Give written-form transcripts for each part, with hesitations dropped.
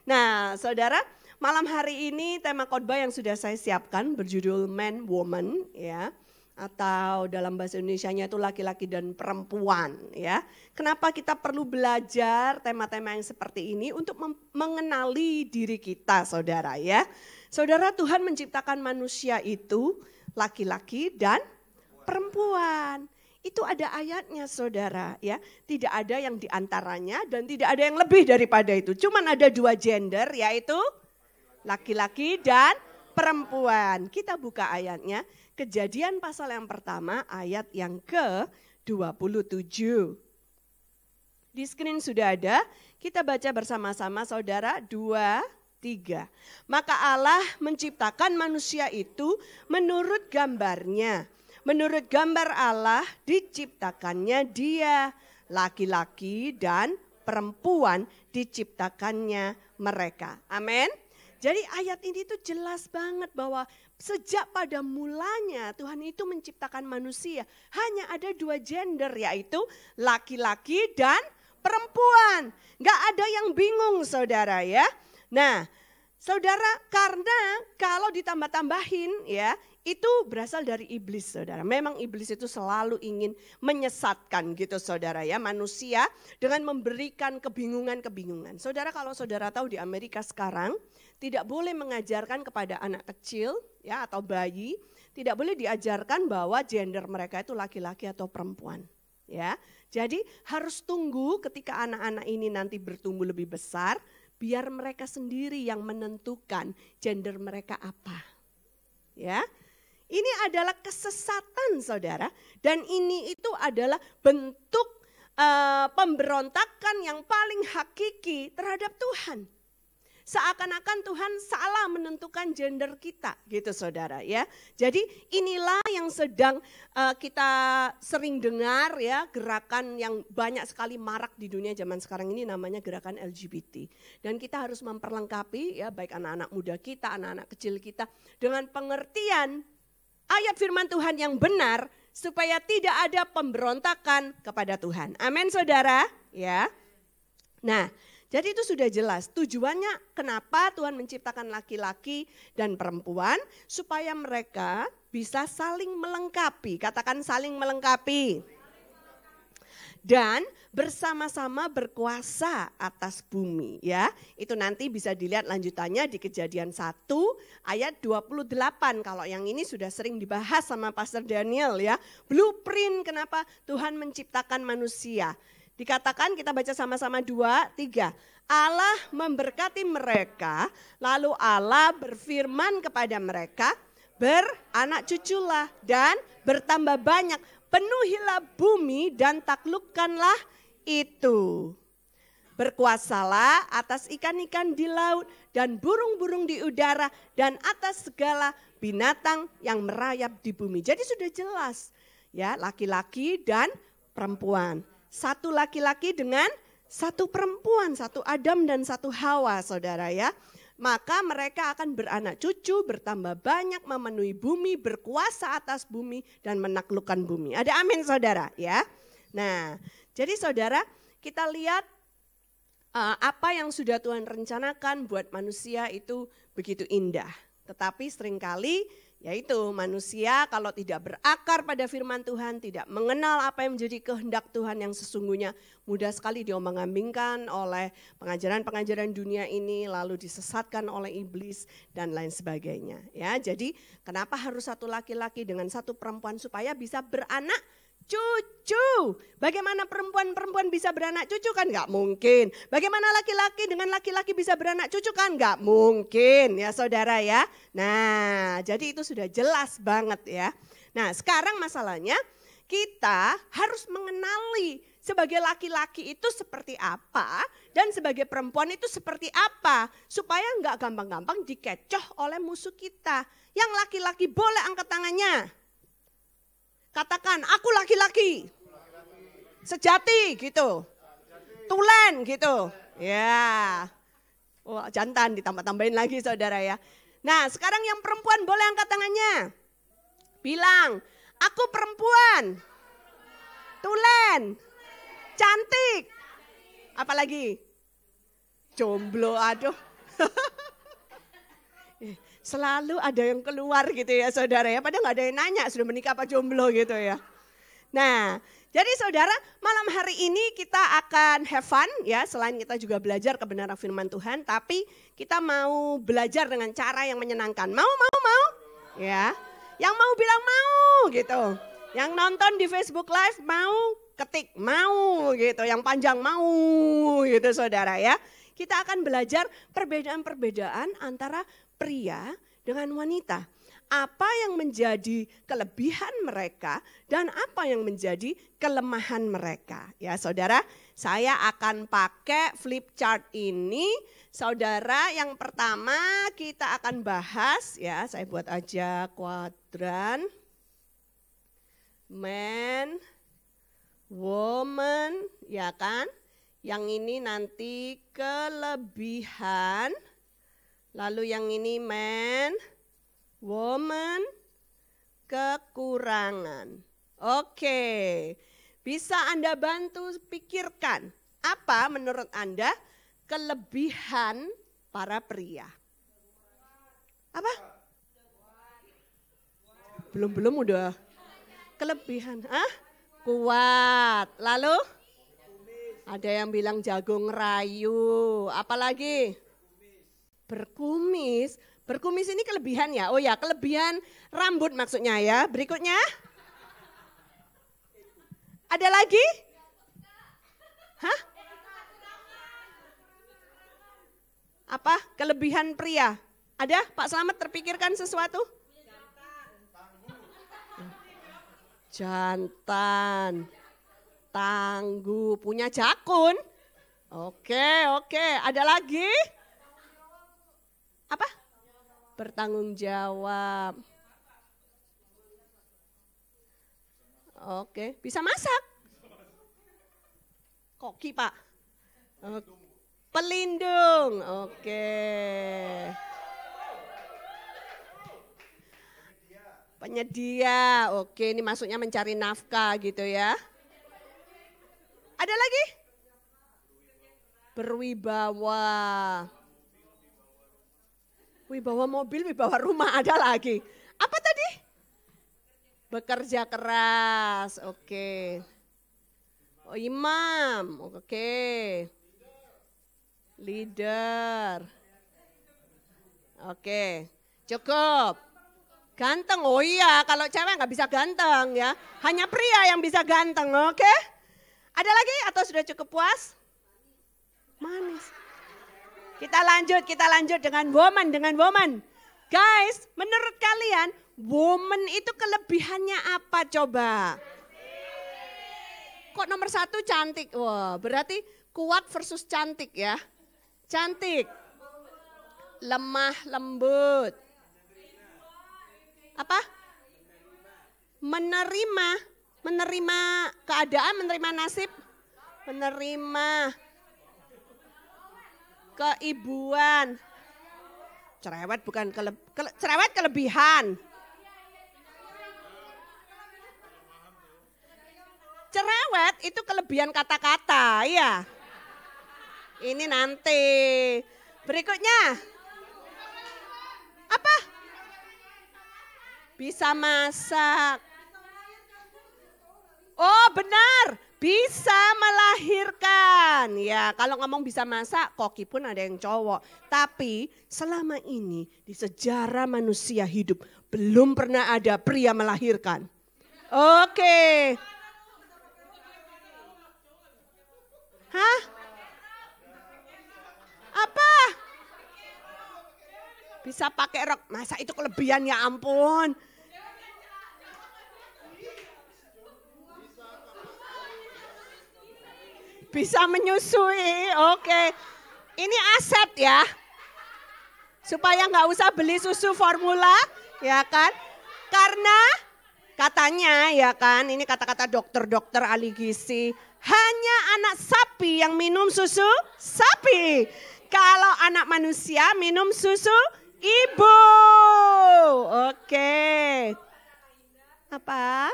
Nah, saudara, malam hari ini tema khotbah yang sudah saya siapkan berjudul Man, Woman, ya, atau dalam bahasa Indonesianya itu laki-laki dan perempuan, ya. Kenapa kita perlu belajar tema-tema yang seperti ini untuk mengenali diri kita, saudara, ya. Saudara, Tuhan menciptakan manusia itu laki-laki dan perempuan. Itu ada ayatnya, saudara, ya. Tidak ada yang diantaranya dan tidak ada yang lebih daripada itu. Cuman ada dua gender, yaitu laki-laki dan perempuan. Kita buka ayatnya, Kejadian pasal yang pertama, ayat yang ke-27. Di screen sudah ada, kita baca bersama-sama, saudara, 2, 3. Maka Allah menciptakan manusia itu menurut gambarnya. Menurut gambar Allah diciptakannya dia, laki-laki dan perempuan diciptakannya mereka. Amin. Jadi ayat ini tuh jelas banget bahwa sejak pada mulanya Tuhan itu menciptakan manusia. Hanya ada dua gender, yaitu laki-laki dan perempuan. Gak ada yang bingung, saudara, ya. Nah, saudara, karena kalau ditambah-tambahin, ya, itu berasal dari iblis, saudara. Memang iblis itu selalu ingin menyesatkan gitu, saudara, ya, manusia dengan memberikan kebingungan-kebingungan. Saudara, kalau saudara tahu di Amerika sekarang tidak boleh mengajarkan kepada anak kecil, ya, atau bayi, tidak boleh diajarkan bahwa gender mereka itu laki-laki atau perempuan, ya. Jadi harus tunggu ketika anak-anak ini nanti bertumbuh lebih besar, biar mereka sendiri yang menentukan gender mereka apa, ya. Ini adalah kesesatan, saudara, dan ini itu adalah bentuk pemberontakan yang paling hakiki terhadap Tuhan. Seakan-akan Tuhan salah menentukan gender kita, gitu, saudara, ya. Jadi inilah yang sedang kita sering dengar, ya, gerakan yang banyak sekali marak di dunia zaman sekarang ini namanya gerakan LGBT. Dan kita harus memperlengkapi, ya, baik anak-anak muda kita, anak-anak kecil kita dengan pengertian ayat firman Tuhan yang benar supaya tidak ada pemberontakan kepada Tuhan. Amin, saudara, ya. Nah, jadi itu sudah jelas tujuannya kenapa Tuhan menciptakan laki-laki dan perempuan supaya mereka bisa saling melengkapi. Katakan saling melengkapi. Dan bersama-sama berkuasa atas bumi, ya. Itu nanti bisa dilihat lanjutannya di Kejadian 1 ayat 28. Kalau yang ini sudah sering dibahas sama Pastor Daniel, ya. Blueprint kenapa Tuhan menciptakan manusia. Dikatakan, kita baca sama-sama 2, 3. Allah memberkati mereka, lalu Allah berfirman kepada mereka, beranak cuculah dan bertambah banyak. Penuhilah bumi dan taklukkanlah itu. Berkuasalah atas ikan-ikan di laut dan burung-burung di udara dan atas segala binatang yang merayap di bumi. Jadi sudah jelas, ya, laki-laki dan perempuan. Satu laki-laki dengan satu perempuan, satu Adam dan satu Hawa, saudara, ya. Maka mereka akan beranak cucu, bertambah banyak, memenuhi bumi, berkuasa atas bumi, dan menaklukkan bumi. Ada amin, saudara, ya. Nah, jadi saudara, kita lihat apa yang sudah Tuhan rencanakan buat manusia itu begitu indah. Tetapi seringkali yaitu manusia kalau tidak berakar pada firman Tuhan, tidak mengenal apa yang menjadi kehendak Tuhan yang sesungguhnya, mudah sekali diombang-ambingkan oleh pengajaran-pengajaran dunia ini, lalu disesatkan oleh iblis dan lain sebagainya. Ya, jadi kenapa harus satu laki-laki dengan satu perempuan supaya bisa beranak cucu? Bagaimana perempuan-perempuan bisa beranak cucu? Kan nggak mungkin. Bagaimana laki-laki dengan laki-laki bisa beranak cucu? Kan nggak mungkin, ya, saudara, ya. Nah, jadi itu sudah jelas banget, ya. Nah, sekarang masalahnya kita harus mengenali sebagai laki-laki itu seperti apa dan sebagai perempuan itu seperti apa, supaya nggak gampang-gampang dikecoh oleh musuh kita. Yang laki-laki boleh angkat tangannya. Katakan, aku laki-laki. Sejati gitu. Tulen gitu. Ya. Wah, jantan ditambah-tambahin lagi, saudara, ya. Nah, sekarang yang perempuan boleh angkat tangannya. Bilang, aku perempuan. Tulen. Cantik. Apalagi? Jomblo, aduh. Selalu ada yang keluar gitu ya saudara ya. Padahal nggak ada yang nanya sudah menikah apa jomblo gitu ya. Nah, jadi saudara malam hari ini kita akan have fun ya. Selain kita juga belajar kebenaran firman Tuhan. Tapi kita mau belajar dengan cara yang menyenangkan. Mau? Ya. Yang mau bilang mau gitu. Yang nonton di Facebook Live mau, ketik mau gitu. Yang panjang mau gitu saudara ya. Kita akan belajar perbedaan-perbedaan antara pria dengan wanita. Apa yang menjadi kelebihan mereka dan apa yang menjadi kelemahan mereka. Ya saudara, saya akan pakai flip chart ini. Saudara, yang pertama kita akan bahas ya, saya buat aja kuadran. Man, woman, ya kan? Yang ini nanti kelebihan. Lalu yang ini man, woman, kekurangan. Oke, bisa Anda bantu pikirkan apa menurut Anda kelebihan para pria? Apa? Belum udah. Kelebihan, kuat. Lalu? Ada yang bilang jagung rayu, apalagi? Berkumis. Berkumis ini kelebihan ya? Oh ya, kelebihan rambut maksudnya ya. Berikutnya. Ada lagi? Hah? Apa? Kelebihan pria. Ada? Pak Slamet terpikirkan sesuatu? Jantan. Tangguh. Punya jakun. Oke. Ada lagi? Apa? Bertanggung jawab. Oke, bisa masak. Koki Pak. Pelindung. Oke. Penyedia. Oke, ini maksudnya mencari nafkah gitu ya. Ada lagi? Berwibawa. Wibawa mobil, wibawa rumah, ada lagi. Apa tadi? Bekerja keras, oke. Oh, imam, oke. Leader. Oke, cukup. Ganteng, oh iya kalau cewek nggak bisa ganteng ya. Hanya pria yang bisa ganteng, oke. Ada lagi atau sudah cukup puas? Manis. Kita lanjut dengan woman. Guys, menurut kalian woman itu kelebihannya apa coba? Kok nomor 1 cantik? Wah, berarti kuat versus cantik ya. Cantik. Lemah, lembut. Apa? Menerima keadaan, menerima nasib, menerima keibuan. Cerewet bukan cerewet kelebihan. Cerewet itu kelebihan kata-kata, ya. Ini nanti. Berikutnya. Apa? Bisa masak. Oh, benar. Bisa melahirkan. Ya, kalau ngomong bisa masak, koki pun ada yang cowok. Tapi selama ini di sejarah manusia hidup belum pernah ada pria melahirkan. Oke. Hah? Apa? Bisa pakai rok. Masa itu kelebihan, ya ampun. Bisa menyusui, oke. Ini aset ya. Supaya nggak usah beli susu formula, ya kan. Karena katanya ya kan, ini kata-kata dokter-dokter ahli gizi. Hanya anak sapi yang minum susu sapi. Kalau anak manusia minum susu ibu. Oke. Apa?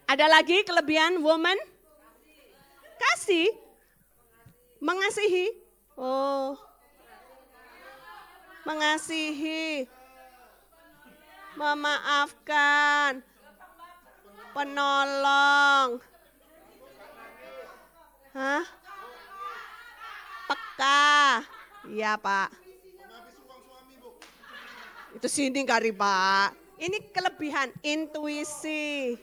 Ada lagi kelebihan woman? Kasih, mengasihi. Oh, mengasihi, memaafkan, penolong, peka. Iya Pak. Itu sini kali Pak. Ini kelebihan intuisi.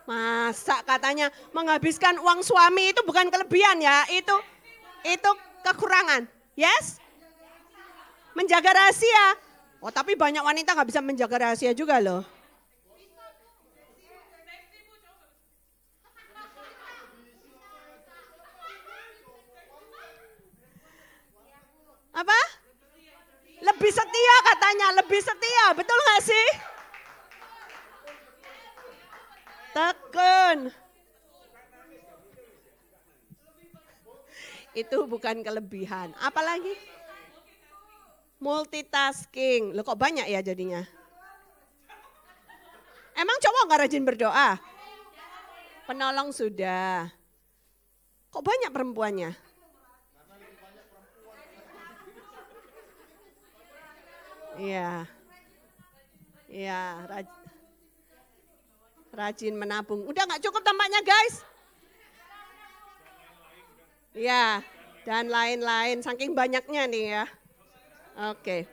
Masa katanya menghabiskan uang suami itu bukan kelebihan ya, itu kekurangan. Yes? Menjaga rahasia. Oh tapi banyak wanita nggak bisa menjaga rahasia juga loh. Apa? Lebih setia katanya, lebih setia. Betul nggak sih? Tekun. Itu bukan kelebihan. Apalagi? Multitasking. Loh kok banyak ya jadinya? Emang cowok nggak rajin berdoa? Penolong sudah. Kok banyak perempuannya? Iya. Iya, rajin menabung. Udah nggak cukup tampaknya guys? Iya, dan lain-lain. Saking banyaknya nih ya. Oke.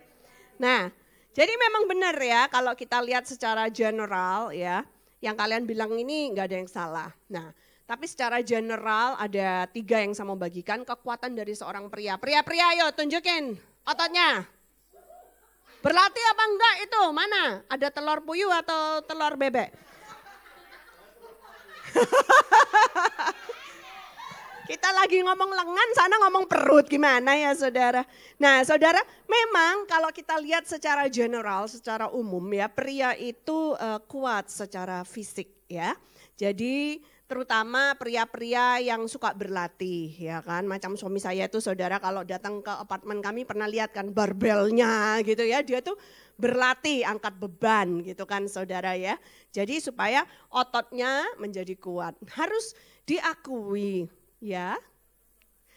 Nah, jadi memang benar ya kalau kita lihat secara general ya. Yang kalian bilang ini nggak ada yang salah. Nah, tapi secara general ada 3 yang saya mau bagikan. Kekuatan dari seorang pria. Pria-pria ayo tunjukin ototnya. Berlatih apa enggak itu? Mana? Ada telur puyuh atau telur bebek? Kita lagi ngomong lengan, sana ngomong perut. Gimana ya saudara? Nah saudara, memang kalau kita lihat secara general, secara umum ya, pria itu kuat secara fisik ya. Jadi terutama pria-pria yang suka berlatih ya kan. Macam suami saya itu saudara kalau datang ke apartemen kami pernah lihat kan barbelnya gitu ya. Dia tuh berlatih angkat beban gitu kan saudara ya. Jadi supaya ototnya menjadi kuat. Harus diakui ya.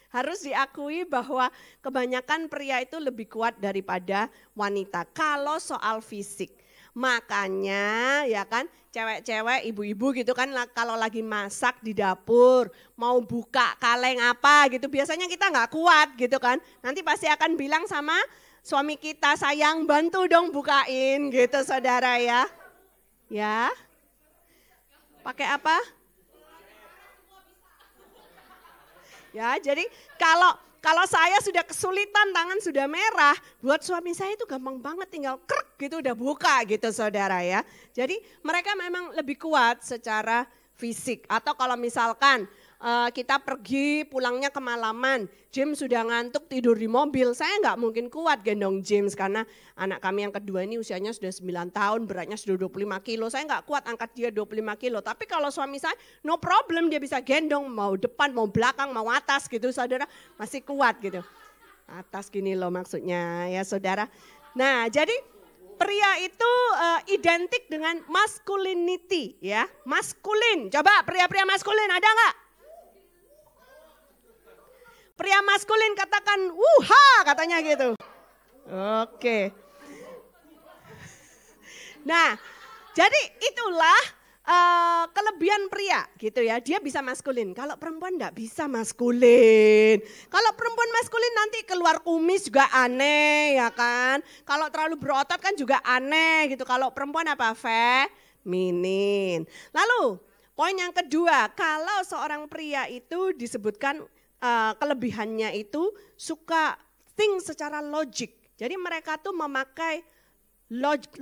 Harus diakui bahwa kebanyakan pria itu lebih kuat daripada wanita kalau soal fisik. Makanya ya kan cewek-cewek, ibu-ibu gitu kan kalau lagi masak di dapur, mau buka kaleng apa gitu, biasanya kita nggak kuat gitu kan. Nanti pasti akan bilang sama suami kita, sayang bantu dong bukain gitu saudara ya. Ya, pakai apa? Ya, jadi kalau saya sudah kesulitan, tangan sudah merah, buat suami saya itu gampang banget tinggal krek gitu udah buka gitu saudara ya. Jadi mereka memang lebih kuat secara fisik. Atau kalau misalkan kita pergi pulangnya kemalaman, James sudah ngantuk tidur di mobil, saya nggak mungkin kuat gendong James karena anak kami yang kedua ini usianya sudah 9 tahun, beratnya sudah 25 kilo, saya nggak kuat angkat dia 25 kilo. Tapi kalau suami saya no problem, dia bisa gendong mau depan, mau belakang, mau atas gitu saudara, masih kuat gitu. Atas gini loh maksudnya ya saudara. Nah jadi pria itu identik dengan masculinity ya, maskulin. Coba pria-pria maskulin ada nggak? Pria maskulin katakan wuha katanya gitu. Oke. Nah, jadi itulah kelebihan pria gitu ya. Dia bisa maskulin. Kalau perempuan enggak bisa maskulin. Kalau perempuan maskulin nanti keluar kumis juga aneh ya kan. Kalau terlalu berotot kan juga aneh gitu. Kalau perempuan apa? Feminin. Lalu poin yang kedua, kalau seorang pria itu disebutkan kelebihannya itu suka think secara logik. Jadi mereka tuh memakai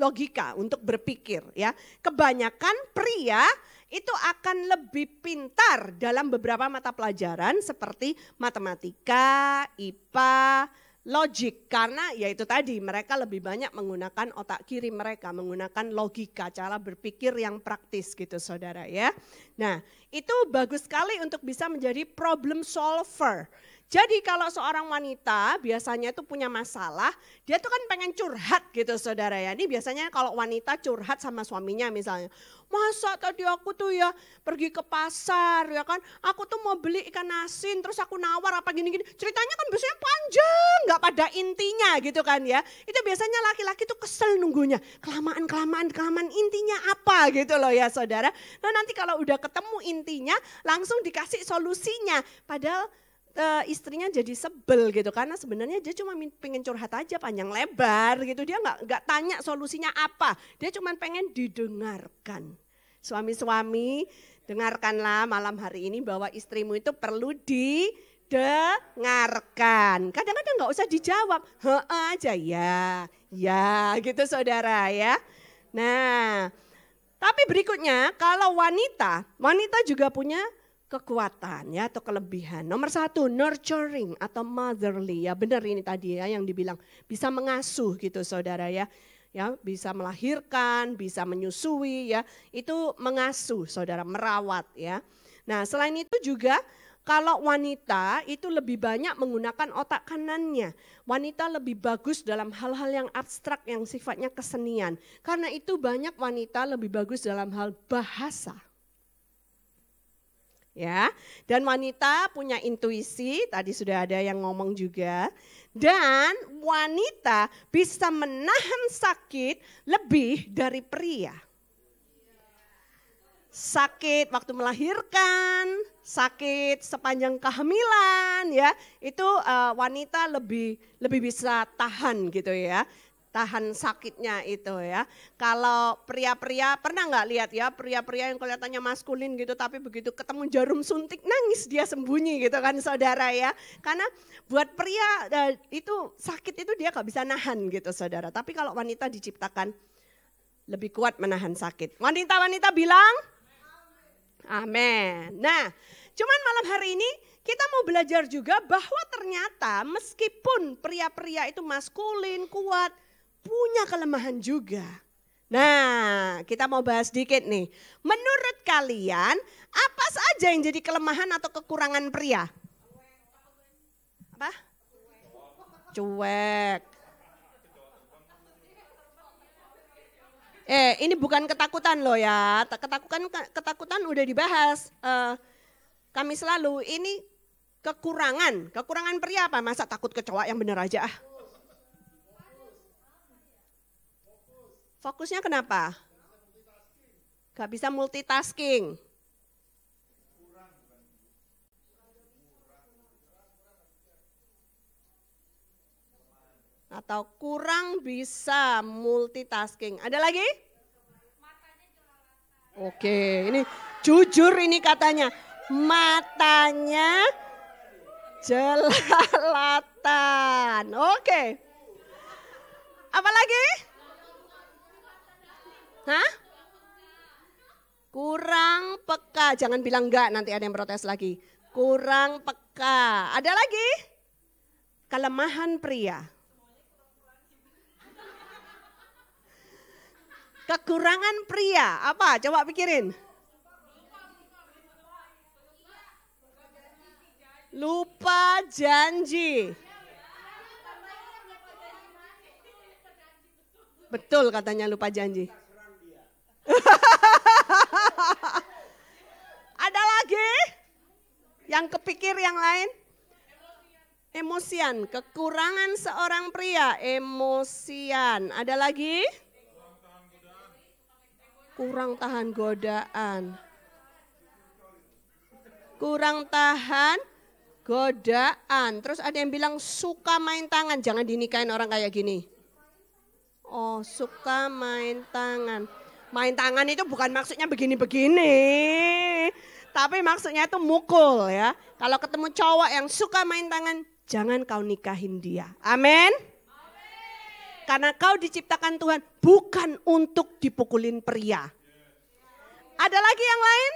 logika untuk berpikir ya. Kebanyakan pria itu akan lebih pintar dalam beberapa mata pelajaran seperti matematika, IPA, logik. Karena ya itu tadi mereka lebih banyak menggunakan otak kiri mereka, menggunakan logika, cara berpikir yang praktis gitu saudara ya. Nah itu bagus sekali untuk bisa menjadi problem solver. Jadi kalau seorang wanita biasanya itu punya masalah, dia tuh kan pengen curhat gitu saudara ya. Ini biasanya kalau wanita curhat sama suaminya misalnya. Masa tadi aku tuh ya pergi ke pasar ya kan, aku tuh mau beli ikan asin terus aku nawar apa gini-gini. Ceritanya kan biasanya panjang, gak pada ada intinya gitu kan ya. Itu biasanya laki-laki tuh kesel nunggunya. Kelamaan intinya apa gitu loh ya saudara. Nah nanti kalau udah ketemu intinya langsung dikasih solusinya. Padahal istrinya jadi sebel gitu karena sebenarnya dia cuma pengen curhat aja panjang lebar gitu. Dia nggak tanya solusinya apa. Dia cuma pengen didengarkan. Suami-suami, dengarkanlah malam hari ini bahwa istrimu itu perlu didengarkan. Kadang-kadang nggak usah dijawab, aja ya gitu saudara ya. Nah, tapi berikutnya kalau wanita juga punya kekuatan ya atau kelebihan. Nomor 1, nurturing atau motherly. Ya benar ini tadi ya yang dibilang bisa mengasuh gitu saudara ya. Ya, bisa melahirkan, bisa menyusui ya. Itu mengasuh saudara, merawat ya. Nah, selain itu juga kalau wanita itu lebih banyak menggunakan otak kanannya. Wanita lebih bagus dalam hal-hal yang abstrak yang sifatnya kesenian. Karena itu banyak wanita lebih bagus dalam hal bahasa. Ya, dan wanita punya intuisi, tadi sudah ada yang ngomong juga. Dan wanita bisa menahan sakit lebih dari pria. Sakit waktu melahirkan, sakit sepanjang kehamilan ya, itu wanita lebih bisa tahan gitu ya. Tahan sakitnya itu ya. Kalau pria-pria pernah nggak lihat ya pria-pria yang kelihatannya maskulin gitu tapi begitu ketemu jarum suntik nangis dia sembunyi gitu kan saudara ya. Karena buat pria itu sakit itu dia nggak bisa nahan gitu saudara. Tapi kalau wanita diciptakan lebih kuat menahan sakit. Wanita-wanita bilang amin. Nah cuman malam hari ini kita mau belajar juga bahwa ternyata meskipun pria-pria itu maskulin kuat punya kelemahan juga. Nah, kita mau bahas dikit nih. Menurut kalian, apa saja yang jadi kelemahan atau kekurangan pria? Apa? Cuek. Ini bukan ketakutan loh ya. Ketakutan udah dibahas. Kami selalu, ini kekurangan. Kekurangan pria apa? Masa takut kecoa yang bener aja ah? Fokusnya kenapa? Gak bisa multitasking. Atau kurang bisa multitasking. Ada lagi? Oke, ini jujur ini katanya. Matanya jelalatan. Oke. Apa lagi? Hah? Kurang peka, jangan bilang enggak nanti ada yang protes lagi. Kurang peka. Ada lagi? Kelemahan pria. Kekurangan pria, apa? Coba pikirin. Lupa janji. Betul katanya lupa janji. Ada lagi yang kepikir yang lain? Emosian, kekurangan seorang pria, emosian. Ada lagi? Kurang tahan godaan. Kurang tahan godaan. Terus ada yang bilang suka main tangan, jangan dinikahin orang kayak gini. Oh, suka main tangan. Main tangan itu bukan maksudnya begini-begini. Tapi maksudnya itu mukul ya. Kalau ketemu cowok yang suka main tangan, jangan kau nikahin dia. Amin. Karena kau diciptakan Tuhan bukan untuk dipukulin pria. Ada lagi yang lain?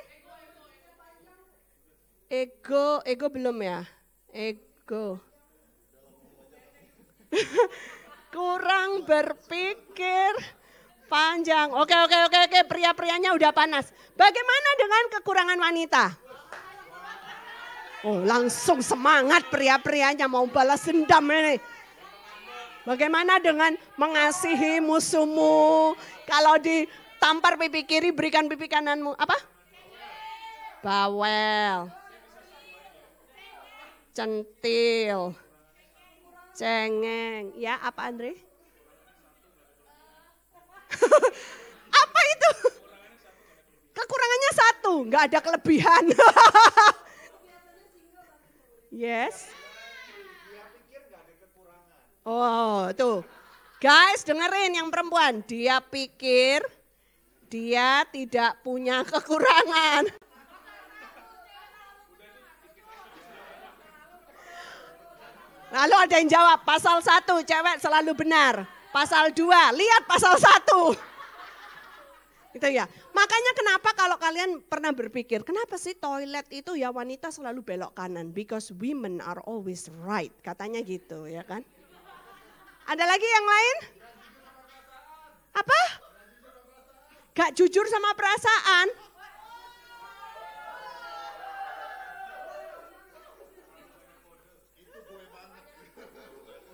Ego belum ya? Ego. Kurang berpikir panjang. Oke, pria-prianya udah panas. Bagaimana dengan kekurangan wanita? Oh, langsung semangat pria-prianya mau balas dendam ini. Bagaimana dengan mengasihi musuhmu? Kalau ditampar pipi kiri, berikan pipi kananmu. Apa? Bawel. Centil. Cengeng. Ya, apa Andre? Apa itu? Kekurangannya satu, nggak ada kelebihan. Yes. Oh, tuh. Guys, dengerin yang perempuan. Dia pikir dia tidak punya kekurangan. Lalu ada yang jawab, pasal 1 cewek selalu benar. Pasal 2, lihat pasal 1. Gitu ya. Makanya kenapa kalau kalian pernah berpikir, kenapa sih toilet itu ya wanita selalu belok kanan? Because women are always right. Katanya gitu ya kan. Ada lagi yang lain? Apa? Gak jujur sama perasaan.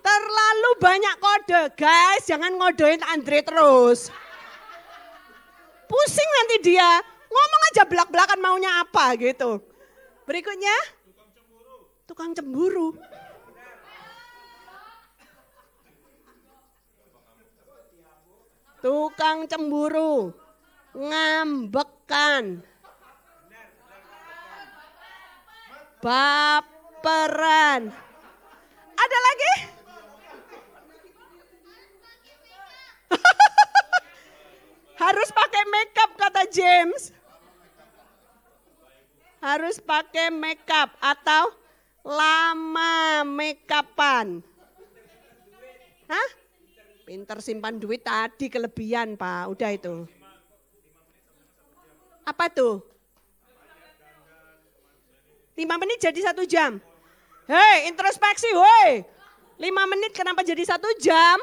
Terlalu banyak kode, guys, jangan ngodein Andre terus. Pusing nanti dia, ngomong aja belak-belakan maunya apa gitu. Berikutnya, tukang cemburu. Tukang cemburu, ngambekan, baperan. Ada lagi? Harus pakai makeup kata James. Harus pakai makeup atau lama makeupan. Hah? Pinter simpan duit tadi kelebihan Pak, udah itu. Apa tuh? 5 menit jadi 1 jam. Hei, introspeksi, woi. 5 menit kenapa jadi 1 jam?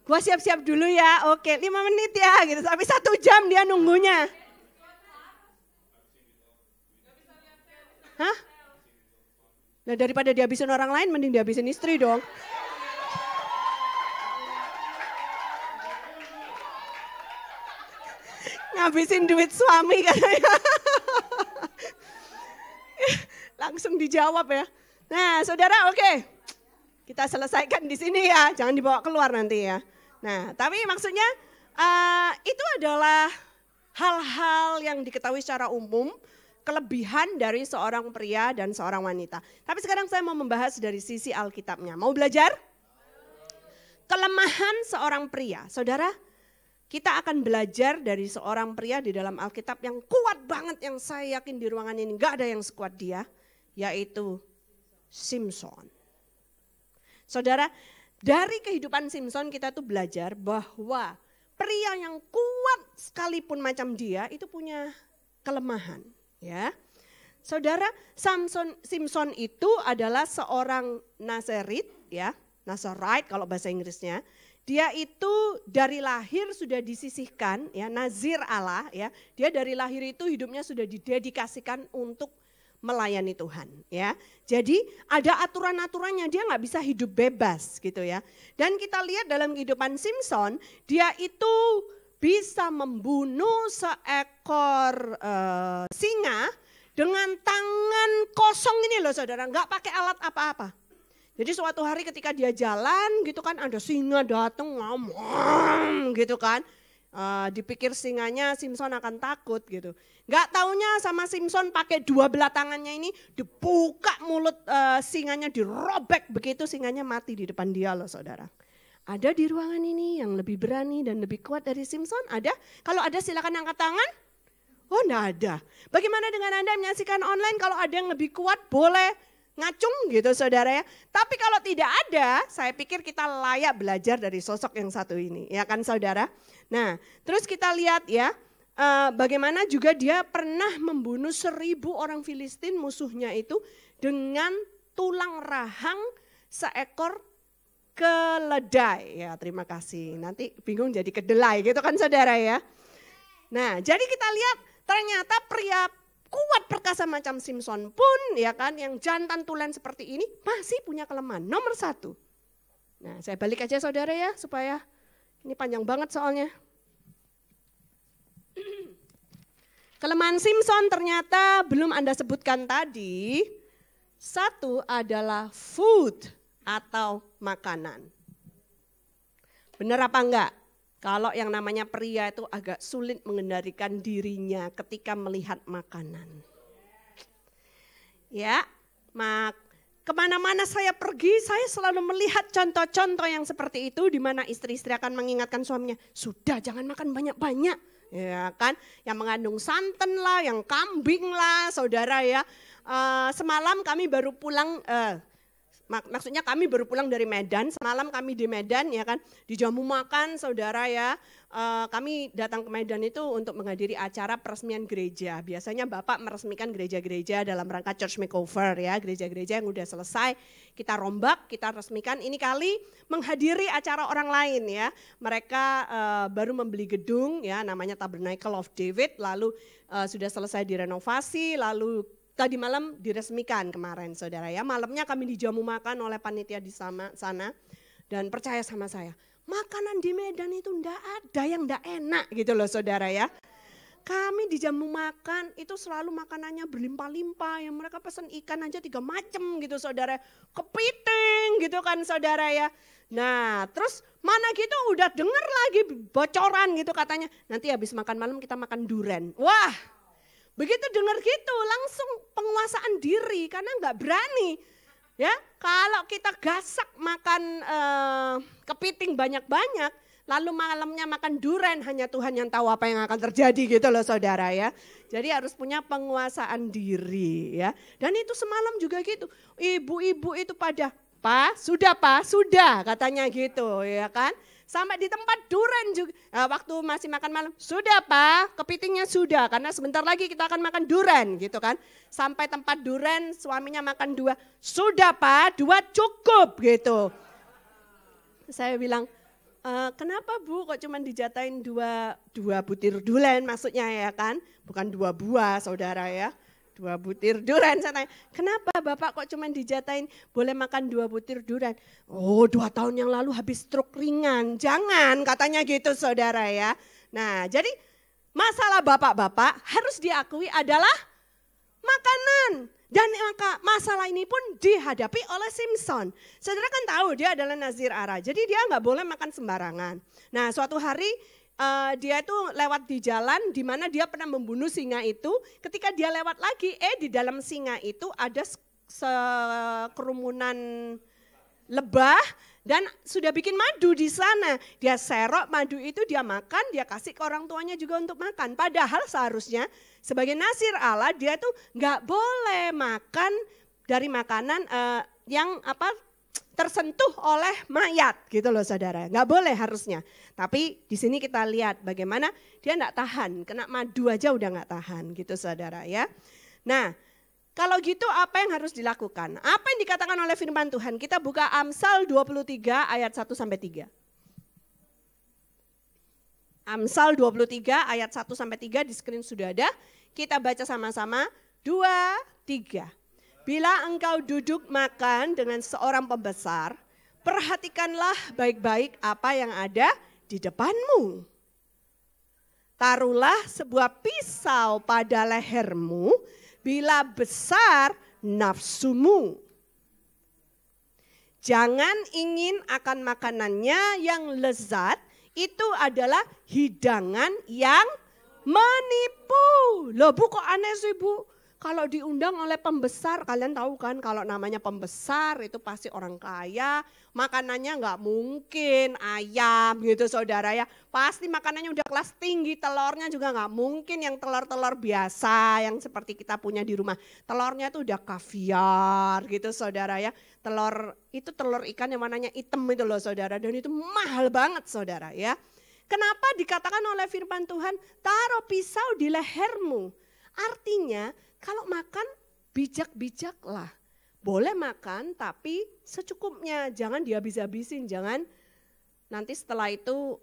Gua siap-siap dulu ya, oke 5 menit ya gitu, tapi 1 jam dia nunggunya. Hah? Nah daripada dihabisin orang lain, mending dihabisin istri dong. Ngabisin duit suami katanya. Langsung dijawab ya. Nah saudara oke, kita selesaikan di sini ya, jangan dibawa keluar nanti ya. Nah, tapi maksudnya itu adalah hal-hal yang diketahui secara umum, kelebihan dari seorang pria dan seorang wanita. Tapi sekarang saya mau membahas dari sisi Alkitabnya. Mau belajar? Kelemahan seorang pria. Saudara, kita akan belajar dari seorang pria di dalam Alkitab yang kuat banget, yang saya yakin di ruangan ini gak ada yang sekuat dia, yaitu Simson. Saudara, dari kehidupan Simson kita tuh belajar bahwa pria yang kuat sekalipun macam dia itu punya kelemahan, ya. Saudara, Simson itu adalah seorang Nazarit, ya, Nazarite kalau bahasa Inggrisnya. Dia itu dari lahir sudah disisihkan, ya, Nazir Allah, ya. Dia dari lahir itu hidupnya sudah didedikasikan untuk melayani Tuhan, ya. Jadi ada aturan-aturannya, dia nggak bisa hidup bebas gitu ya. Dan kita lihat dalam kehidupan Simson, dia itu bisa membunuh seekor singa dengan tangan kosong ini loh saudara, nggak pakai alat apa-apa. Jadi suatu hari ketika dia jalan gitu kan, ada singa datang ngomong gitu kan. Dipikir singanya Simson akan takut gitu. Gak taunya sama Simson pakai 2 belah tangannya ini dibuka mulut singanya, dirobek, begitu singanya mati di depan dia loh saudara. Ada di ruangan ini yang lebih berani dan lebih kuat dari Simson? Ada? Kalau ada silakan angkat tangan. Oh enggak ada. Bagaimana dengan Anda menyaksikan online, kalau ada yang lebih kuat boleh ngacung gitu saudara ya. Tapi kalau tidak ada, saya pikir kita layak belajar dari sosok yang satu ini, ya kan saudara. Nah terus kita lihat ya, bagaimana juga dia pernah membunuh 1000 orang Filistin musuhnya itu dengan tulang rahang seekor keledai. Ya terima kasih, nanti bingung jadi kedelai gitu kan saudara ya. Nah jadi kita lihat ternyata pria kuat perkasa macam Simson pun ya kan, yang jantan tulen seperti ini masih punya kelemahan. Nomor 1. Nah saya balik aja saudara ya, supaya ini panjang banget soalnya. Kelemahan Simson ternyata belum Anda sebutkan tadi, Satu adalah food atau makanan. Benar apa enggak? Kalau yang namanya pria itu agak sulit mengendalikan dirinya ketika melihat makanan. Ya, kemana-mana saya pergi, saya selalu melihat contoh-contoh yang seperti itu di mana istri-istri akan mengingatkan suaminya, sudah jangan makan banyak-banyak, ya kan? Yang mengandung santan lah, yang kambing lah, saudara ya. Semalam kami baru pulang. Maksudnya kami baru pulang dari Medan, semalam kami di Medan ya kan, di jamu makan saudara ya, kami datang ke Medan itu untuk menghadiri acara peresmian gereja. Biasanya Bapak meresmikan gereja-gereja dalam rangka church makeover ya, gereja-gereja yang udah selesai kita rombak, kita resmikan. Ini kali menghadiri acara orang lain ya, mereka baru membeli gedung ya, namanya Tabernacle of David, lalu sudah selesai direnovasi, lalu tadi malam diresmikan kemarin saudara ya. Malamnya kami dijamu makan oleh panitia di sana. Dan percaya sama saya, makanan di Medan itu enggak ada yang enggak enak gitu loh saudara ya. Kami dijamu makan itu selalu makanannya berlimpah-limpah. Yang mereka pesan ikan aja 3 macam gitu saudara. Kepiting gitu kan saudara ya. Nah terus mana gitu udah denger lagi bocoran gitu katanya. Nanti habis makan malam kita makan duren. Wah. Begitu dengar gitu langsung penguasaan diri karena nggak berani. Ya, kalau kita gasak makan kepiting banyak-banyak, lalu malamnya makan duren, hanya Tuhan yang tahu apa yang akan terjadi gitu loh saudara ya. Jadi harus punya penguasaan diri ya. Dan itu semalam juga gitu, ibu-ibu itu pada, Pak, sudah katanya gitu ya kan. Sampai di tempat duren juga, waktu masih makan malam, sudah Pak, kepitingnya sudah, karena sebentar lagi kita akan makan duren gitu kan. Sampai tempat duren, suaminya makan 2, sudah Pak, 2 cukup gitu. Saya bilang, kenapa Bu kok cuma dijatain 2 butir duren maksudnya ya kan, bukan 2 buah saudara ya. 2 butir durian, saya tanya, kenapa Bapak kok cuma dijatain boleh makan 2 butir durian? Oh 2 tahun yang lalu habis stroke ringan, jangan katanya gitu saudara ya. Nah jadi masalah bapak-bapak harus diakui adalah makanan. Dan masalah ini pun dihadapi oleh Simpson. Saudara kan tahu dia adalah Nazir Ara, jadi dia nggak boleh makan sembarangan. Nah suatu hari dia itu lewat di jalan di mana dia pernah membunuh singa itu. Ketika dia lewat lagi, di dalam singa itu ada sekerumunan lebah dan sudah bikin madu di sana. Dia serok madu itu, dia makan, dia kasih ke orang tuanya juga untuk makan. Padahal seharusnya sebagai Nazir Allah dia tuh nggak boleh makan dari makanan yang tersentuh oleh mayat gitu loh saudara, nggak boleh harusnya. Tapi di sini kita lihat bagaimana dia nggak tahan, kena madu aja udah nggak tahan gitu saudara ya. Nah kalau gitu apa yang harus dilakukan? Apa yang dikatakan oleh firman Tuhan? Kita buka Amsal 23 ayat 1-3. Amsal 23 ayat 1-3 di screen sudah ada. Kita baca sama-sama 2, 3. Bila engkau duduk makan dengan seorang pembesar, perhatikanlah baik-baik apa yang ada di depanmu. Taruhlah sebuah pisau pada lehermu bila besar nafsumu. Jangan ingin akan makanannya yang lezat, itu adalah hidangan yang menipu. Loh Bu kok aneh sih Bu? Kalau diundang oleh pembesar, kalian tahu kan kalau namanya pembesar itu pasti orang kaya, makanannya nggak mungkin ayam gitu saudara ya. Pasti makanannya udah kelas tinggi, telurnya juga nggak mungkin yang telur-telur biasa yang seperti kita punya di rumah. Telurnya tuh udah kaviar gitu saudara ya. Telur itu telur ikan yang warnanya hitam itu loh saudara, dan itu mahal banget saudara ya. Kenapa dikatakan oleh firman Tuhan, taruh pisau di lehermu? Artinya kalau makan bijak-bijaklah. Boleh makan tapi secukupnya, jangan dihabis-habisin, jangan nanti setelah itu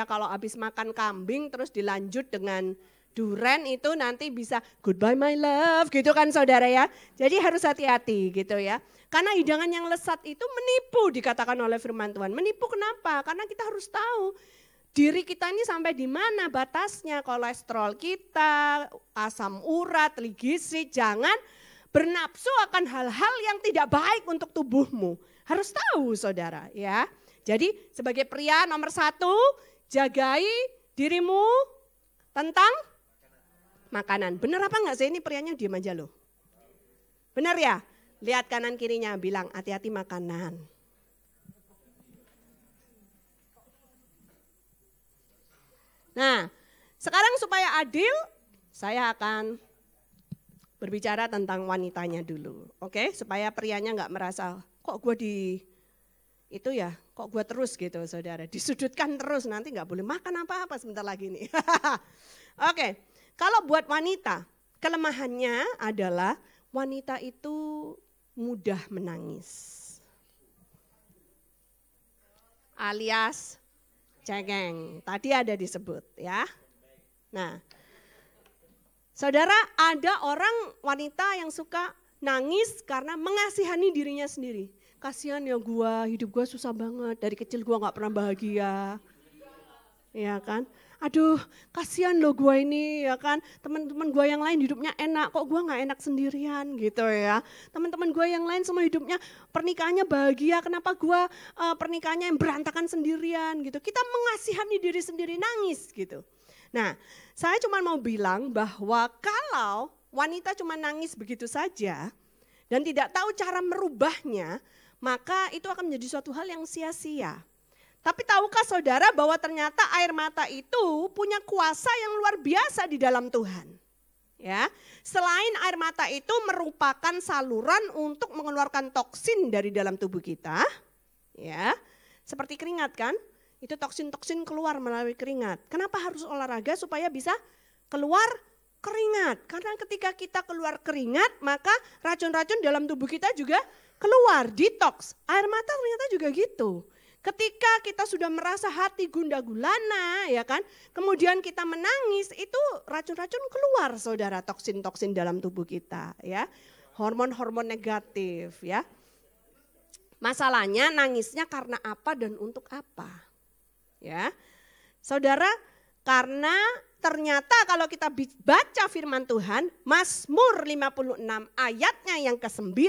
kalau habis makan kambing terus dilanjut dengan duren itu nanti bisa goodbye my love gitu kan saudara ya. Jadi harus hati-hati gitu ya. Karena hidangan yang lezat itu menipu dikatakan oleh firman Tuhan. Menipu kenapa? Karena kita harus tahu diri kita ini sampai di mana batasnya, kolesterol kita, asam urat, trigliserid, jangan bernafsu akan hal-hal yang tidak baik untuk tubuhmu. Harus tahu saudara ya. Jadi sebagai pria nomor 1, jagai dirimu tentang makanan. Benar apa enggak sih? Ini prianya diam aja loh. Benar ya? Lihat kanan kirinya bilang hati-hati makanan. Nah, sekarang supaya adil, saya akan berbicara tentang wanitanya dulu. Oke, supaya prianya enggak merasa, kok gue kok gue terus gitu saudara. Disudutkan terus, nanti enggak boleh makan apa-apa sebentar lagi nih. Oke, kalau buat wanita, kelemahannya adalah wanita itu mudah menangis. Alias cengeng, tadi ada disebut ya. Nah, saudara, ada orang wanita yang suka nangis karena mengasihani dirinya sendiri. Kasihan ya hidup gue susah banget, dari kecil gue gak pernah bahagia. Ya kan, aduh kasihan loh gue ini ya kan, teman-teman gue yang lain hidupnya enak, kok gue gak enak sendirian gitu ya. Teman-teman gue yang lain semua hidupnya pernikahannya bahagia, kenapa gue pernikahannya yang berantakan sendirian gitu. Kita mengasihani diri sendiri, nangis gitu. Nah, saya cuma mau bilang bahwa kalau wanita cuma nangis begitu saja dan tidak tahu cara merubahnya, maka itu akan menjadi suatu hal yang sia-sia. Tapi tahukah saudara bahwa ternyata air mata itu punya kuasa yang luar biasa di dalam Tuhan. Ya, selain air mata itu merupakan saluran untuk mengeluarkan toksin dari dalam tubuh kita, ya, seperti keringat kan? Itu toksin-toksin keluar melalui keringat. Kenapa harus olahraga? Supaya bisa keluar keringat. Karena ketika kita keluar keringat, maka racun-racun dalam tubuh kita juga keluar, detox. Air mata ternyata juga gitu. Ketika kita sudah merasa hati gundah gulana, ya kan, kemudian kita menangis, itu racun-racun keluar, saudara, toksin-toksin dalam tubuh kita, ya, hormon-hormon negatif, ya. Masalahnya nangisnya karena apa dan untuk apa, ya, saudara, karena ternyata kalau kita baca firman Tuhan, Mazmur 56 ayatnya yang ke-9,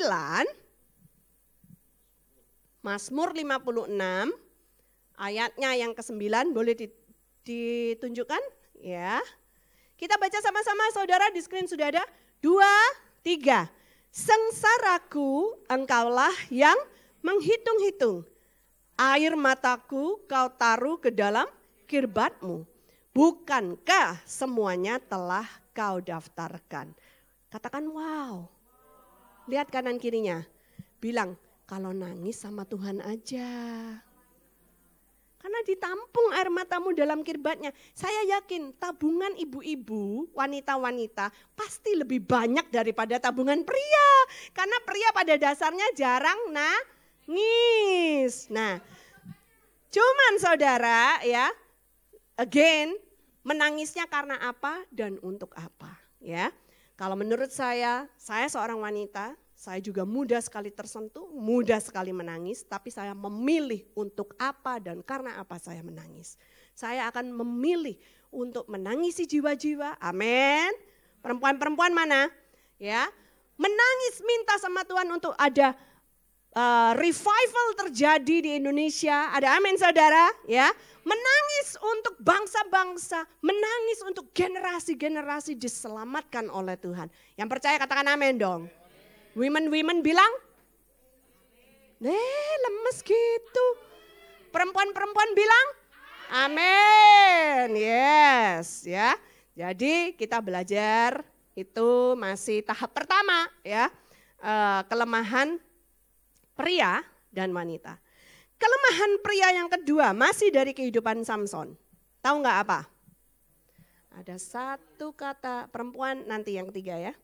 Mazmur 56 ayatnya yang ke-9 boleh ditunjukkan ya. Kita baca sama-sama saudara, di screen sudah ada. 2, 3. Sengsaraku engkaulah yang menghitung-hitung. Air mataku kau taruh ke dalam kirbatmu. Bukankah semuanya telah kau daftarkan? Katakan wow. Lihat kanan kirinya. Bilang, kalau nangis sama Tuhan aja. Karena ditampung air matamu dalam kirbatnya. Saya yakin tabungan ibu-ibu, wanita-wanita pasti lebih banyak daripada tabungan pria. Karena pria pada dasarnya jarang nangis. Nah, cuman saudara ya, again, menangisnya karena apa dan untuk apa. Ya, kalau menurut saya seorang wanita, saya juga mudah sekali tersentuh, mudah sekali menangis, tapi saya memilih untuk apa dan karena apa saya menangis. Saya akan memilih untuk menangisi jiwa-jiwa, amin. Perempuan-perempuan mana? Ya, menangis minta sama Tuhan untuk ada revival terjadi di Indonesia, ada amin saudara, ya. Menangis untuk bangsa-bangsa, menangis untuk generasi-generasi diselamatkan oleh Tuhan. Yang percaya katakan amin dong. Women bilang, lemes gitu. Perempuan-perempuan bilang, amin, yes, ya. Jadi kita belajar itu masih tahap pertama, ya, kelemahan pria dan wanita. Kelemahan pria yang kedua masih dari kehidupan Samson. Tahu nggak apa? Ada satu kata perempuan nanti yang ketiga ya.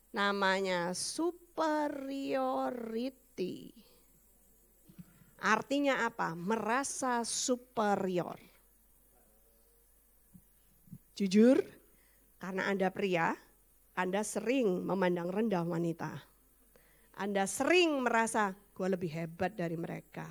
Namanya superiority. Artinya apa? Merasa superior. Jujur, karena Anda pria, Anda sering memandang rendah wanita. Anda sering merasa, gue lebih hebat dari mereka.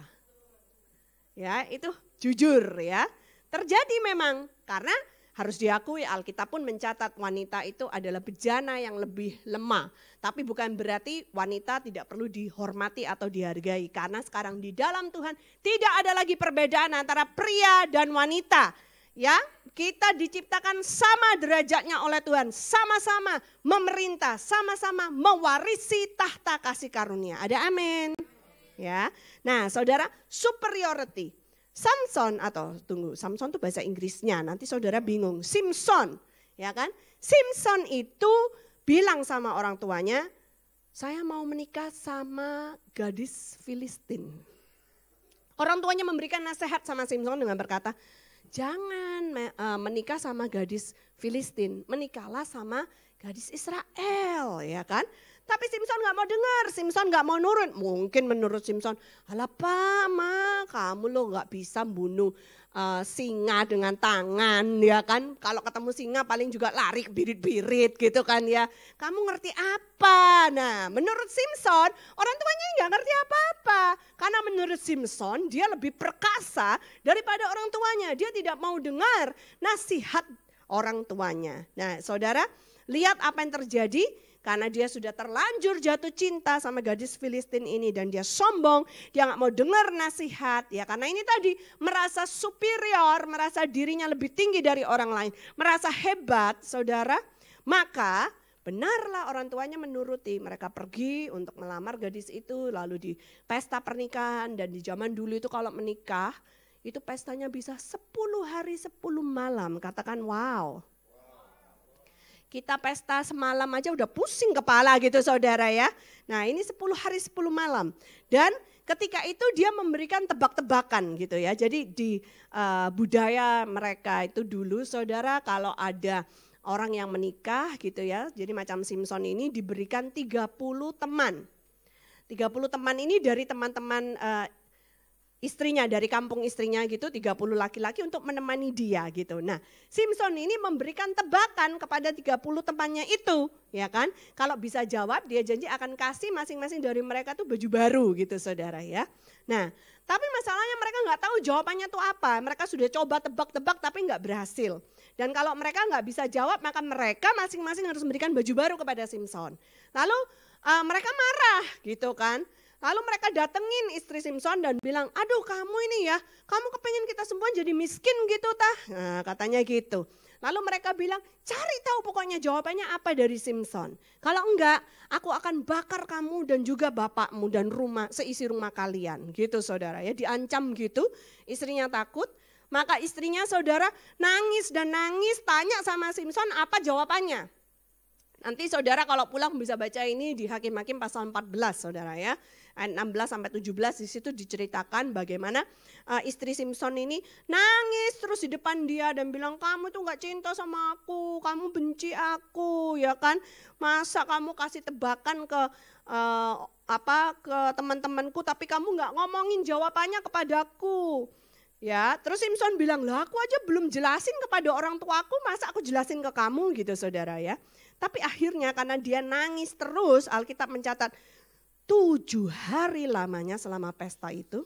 Ya, itu jujur ya. Terjadi memang, karena harus diakui Alkitab pun mencatat wanita itu adalah bejana yang lebih lemah. Tapi bukan berarti wanita tidak perlu dihormati atau dihargai. Karena sekarang di dalam Tuhan tidak ada lagi perbedaan antara pria dan wanita. Ya, kita diciptakan sama derajatnya oleh Tuhan. Sama-sama memerintah, sama-sama mewarisi tahta kasih karunia. Ada amin. Ya. Nah, saudara, superiority. Samson Samson itu bahasa Inggrisnya. Nanti saudara bingung. Simpson, ya kan? Simpson itu bilang sama orang tuanya, saya mau menikah sama gadis Filistin. Orang tuanya memberikan nasihat sama Simpson dengan berkata, jangan menikah sama gadis Filistin, menikahlah sama gadis Israel, ya kan? Tapi Simpson gak mau dengar, Simpson gak mau nurut. Mungkin menurut Simpson, alah Pak, Ma, kamu lo gak bisa bunuh singa dengan tangan, ya kan? Kalau ketemu singa paling juga lari birit-birit gitu kan ya. Kamu ngerti apa? Nah, menurut Simpson, orang tuanya nggak ngerti apa-apa. Karena menurut Simpson, dia lebih perkasa daripada orang tuanya. Dia tidak mau dengar nasihat orang tuanya. Nah, saudara, lihat apa yang terjadi. Karena dia sudah terlanjur jatuh cinta sama gadis Filistin ini dan dia sombong, dia gak mau dengar nasihat. Ya karena ini tadi merasa superior, merasa dirinya lebih tinggi dari orang lain, merasa hebat saudara. Maka benarlah orang tuanya menuruti, mereka pergi untuk melamar gadis itu lalu di pesta pernikahan. Dan di zaman dulu itu kalau menikah itu pestanya bisa 10 hari 10 malam, katakan wow. Kita pesta semalam aja udah pusing kepala gitu saudara ya. Nah ini 10 hari 10 malam. Dan ketika itu dia memberikan tebak-tebakan gitu ya. Jadi di budaya mereka itu dulu saudara kalau ada orang yang menikah gitu ya. Jadi macam Simpson ini diberikan 30 teman. 30 teman ini dari teman-teman istrinya, dari kampung istrinya gitu, 30 laki-laki untuk menemani dia gitu. Nah, Simpson ini memberikan tebakan kepada 30 temannya itu, ya kan? Kalau bisa jawab, dia janji akan kasih masing-masing dari mereka tuh baju baru gitu saudara ya. Nah, tapi masalahnya mereka nggak tahu jawabannya tuh apa. Mereka sudah coba tebak-tebak tapi nggak berhasil. Dan kalau mereka nggak bisa jawab, maka mereka masing-masing harus memberikan baju baru kepada Simpson. Lalu mereka marah gitu kan. Lalu mereka datengin istri Simpson dan bilang, aduh kamu ini ya, kamu kepengen kita semua jadi miskin gitu tah. Nah katanya gitu. Lalu mereka bilang, cari tahu pokoknya jawabannya apa dari Simpson. Kalau enggak, aku akan bakar kamu dan juga bapakmu dan seisi rumah kalian. Gitu saudara ya, diancam gitu, istrinya takut. Maka istrinya saudara nangis dan nangis, tanya sama Simpson apa jawabannya. Nanti saudara kalau pulang bisa baca ini di Hakim-Hakim pasal 14 saudara ya. Ayat 16 sampai 17 di situ diceritakan bagaimana istri Simpson ini nangis terus di depan dia dan bilang kamu tuh gak cinta sama aku, kamu benci aku ya kan. Masa kamu kasih tebakan ke ke teman-temanku tapi kamu gak ngomongin jawabannya kepadaku. Ya, terus Simpson bilang, lah aku aja belum jelasin kepada orang tuaku, masa aku jelasin ke kamu gitu saudara ya. Tapi akhirnya karena dia nangis terus, Alkitab mencatat 7 hari lamanya selama pesta itu.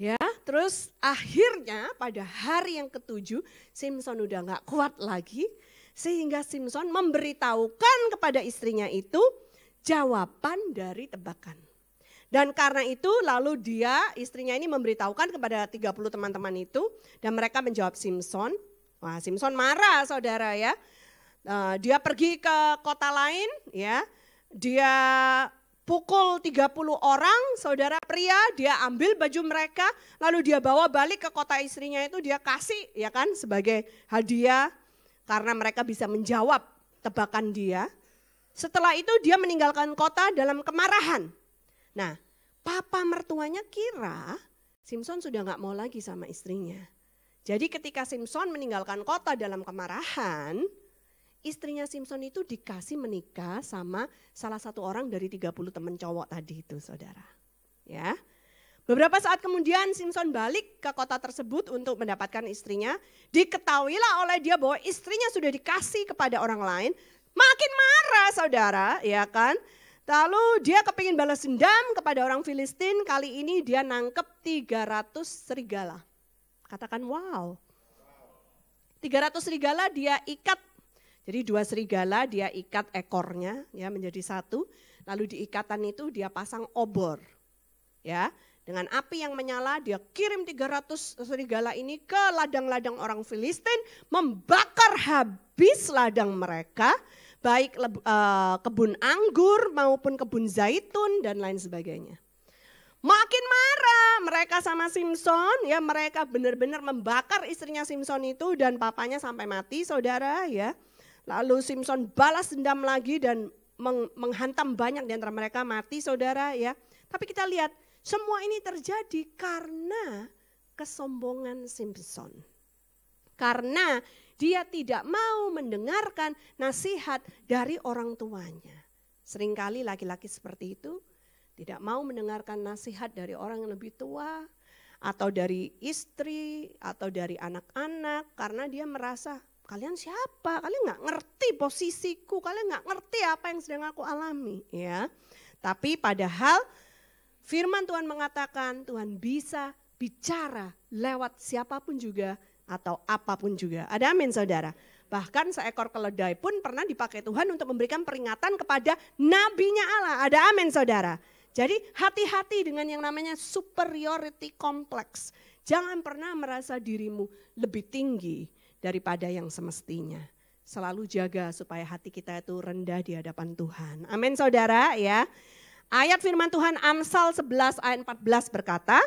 Ya, terus akhirnya pada hari yang ke-7 Simpson udah gak kuat lagi. Sehingga Simpson memberitahukan kepada istrinya itu jawaban dari tebakan. Dan karena itu lalu istrinya ini memberitahukan kepada 30 teman-teman itu. Dan mereka menjawab Simpson. Wah Simpson marah saudara ya. Dia pergi ke kota lain ya. Dia pukul 30 orang saudara pria, dia ambil baju mereka lalu dia bawa balik ke kota istrinya itu dia kasih ya kan sebagai hadiah karena mereka bisa menjawab tebakan dia. Setelah itu dia meninggalkan kota dalam kemarahan. Nah papa mertuanya kira Simpson sudah gak mau lagi sama istrinya. Jadi ketika Simpson meninggalkan kota dalam kemarahan, istrinya Simpson itu dikasih menikah sama salah satu orang dari 30 teman cowok tadi itu saudara. Ya. Beberapa saat kemudian Simpson balik ke kota tersebut untuk mendapatkan istrinya. Diketahuilah oleh dia bahwa istrinya sudah dikasih kepada orang lain. Makin marah saudara ya kan. Lalu dia kepingin balas dendam kepada orang Filistin. Kali ini dia nangkep 300 serigala. Katakan wow. 300 serigala dia ikat. Jadi 2 serigala dia ikat ekornya ya menjadi satu, lalu di ikatan itu dia pasang obor. Ya, dengan api yang menyala dia kirim 300 serigala ini ke ladang-ladang orang Filistin, membakar habis ladang mereka, baik kebun anggur maupun kebun zaitun dan lain sebagainya. Makin marah mereka sama Simson, ya mereka benar-benar membakar istrinya Simson itu dan papanya sampai mati saudara ya. Lalu Simson balas dendam lagi dan menghantam banyak di antara mereka mati saudara ya. Tapi kita lihat semua ini terjadi karena kesombongan Simson. Karena dia tidak mau mendengarkan nasihat dari orang tuanya. Seringkali laki-laki seperti itu tidak mau mendengarkan nasihat dari orang yang lebih tua atau dari istri atau dari anak-anak karena dia merasa kalian siapa? Kalian nggak ngerti posisiku, kalian nggak ngerti apa yang sedang aku alami, ya. Tapi padahal firman Tuhan mengatakan Tuhan bisa bicara lewat siapapun juga atau apapun juga. Ada amin saudara. Bahkan seekor keledai pun pernah dipakai Tuhan untuk memberikan peringatan kepada nabinya Allah. Ada amin saudara. Jadi hati-hati dengan yang namanya superiority complex. Jangan pernah merasa dirimu lebih tinggi daripada yang semestinya. Selalu jaga supaya hati kita itu rendah di hadapan Tuhan. Amin saudara ya. Ayat firman Tuhan Amsal 11 ayat 14 berkata.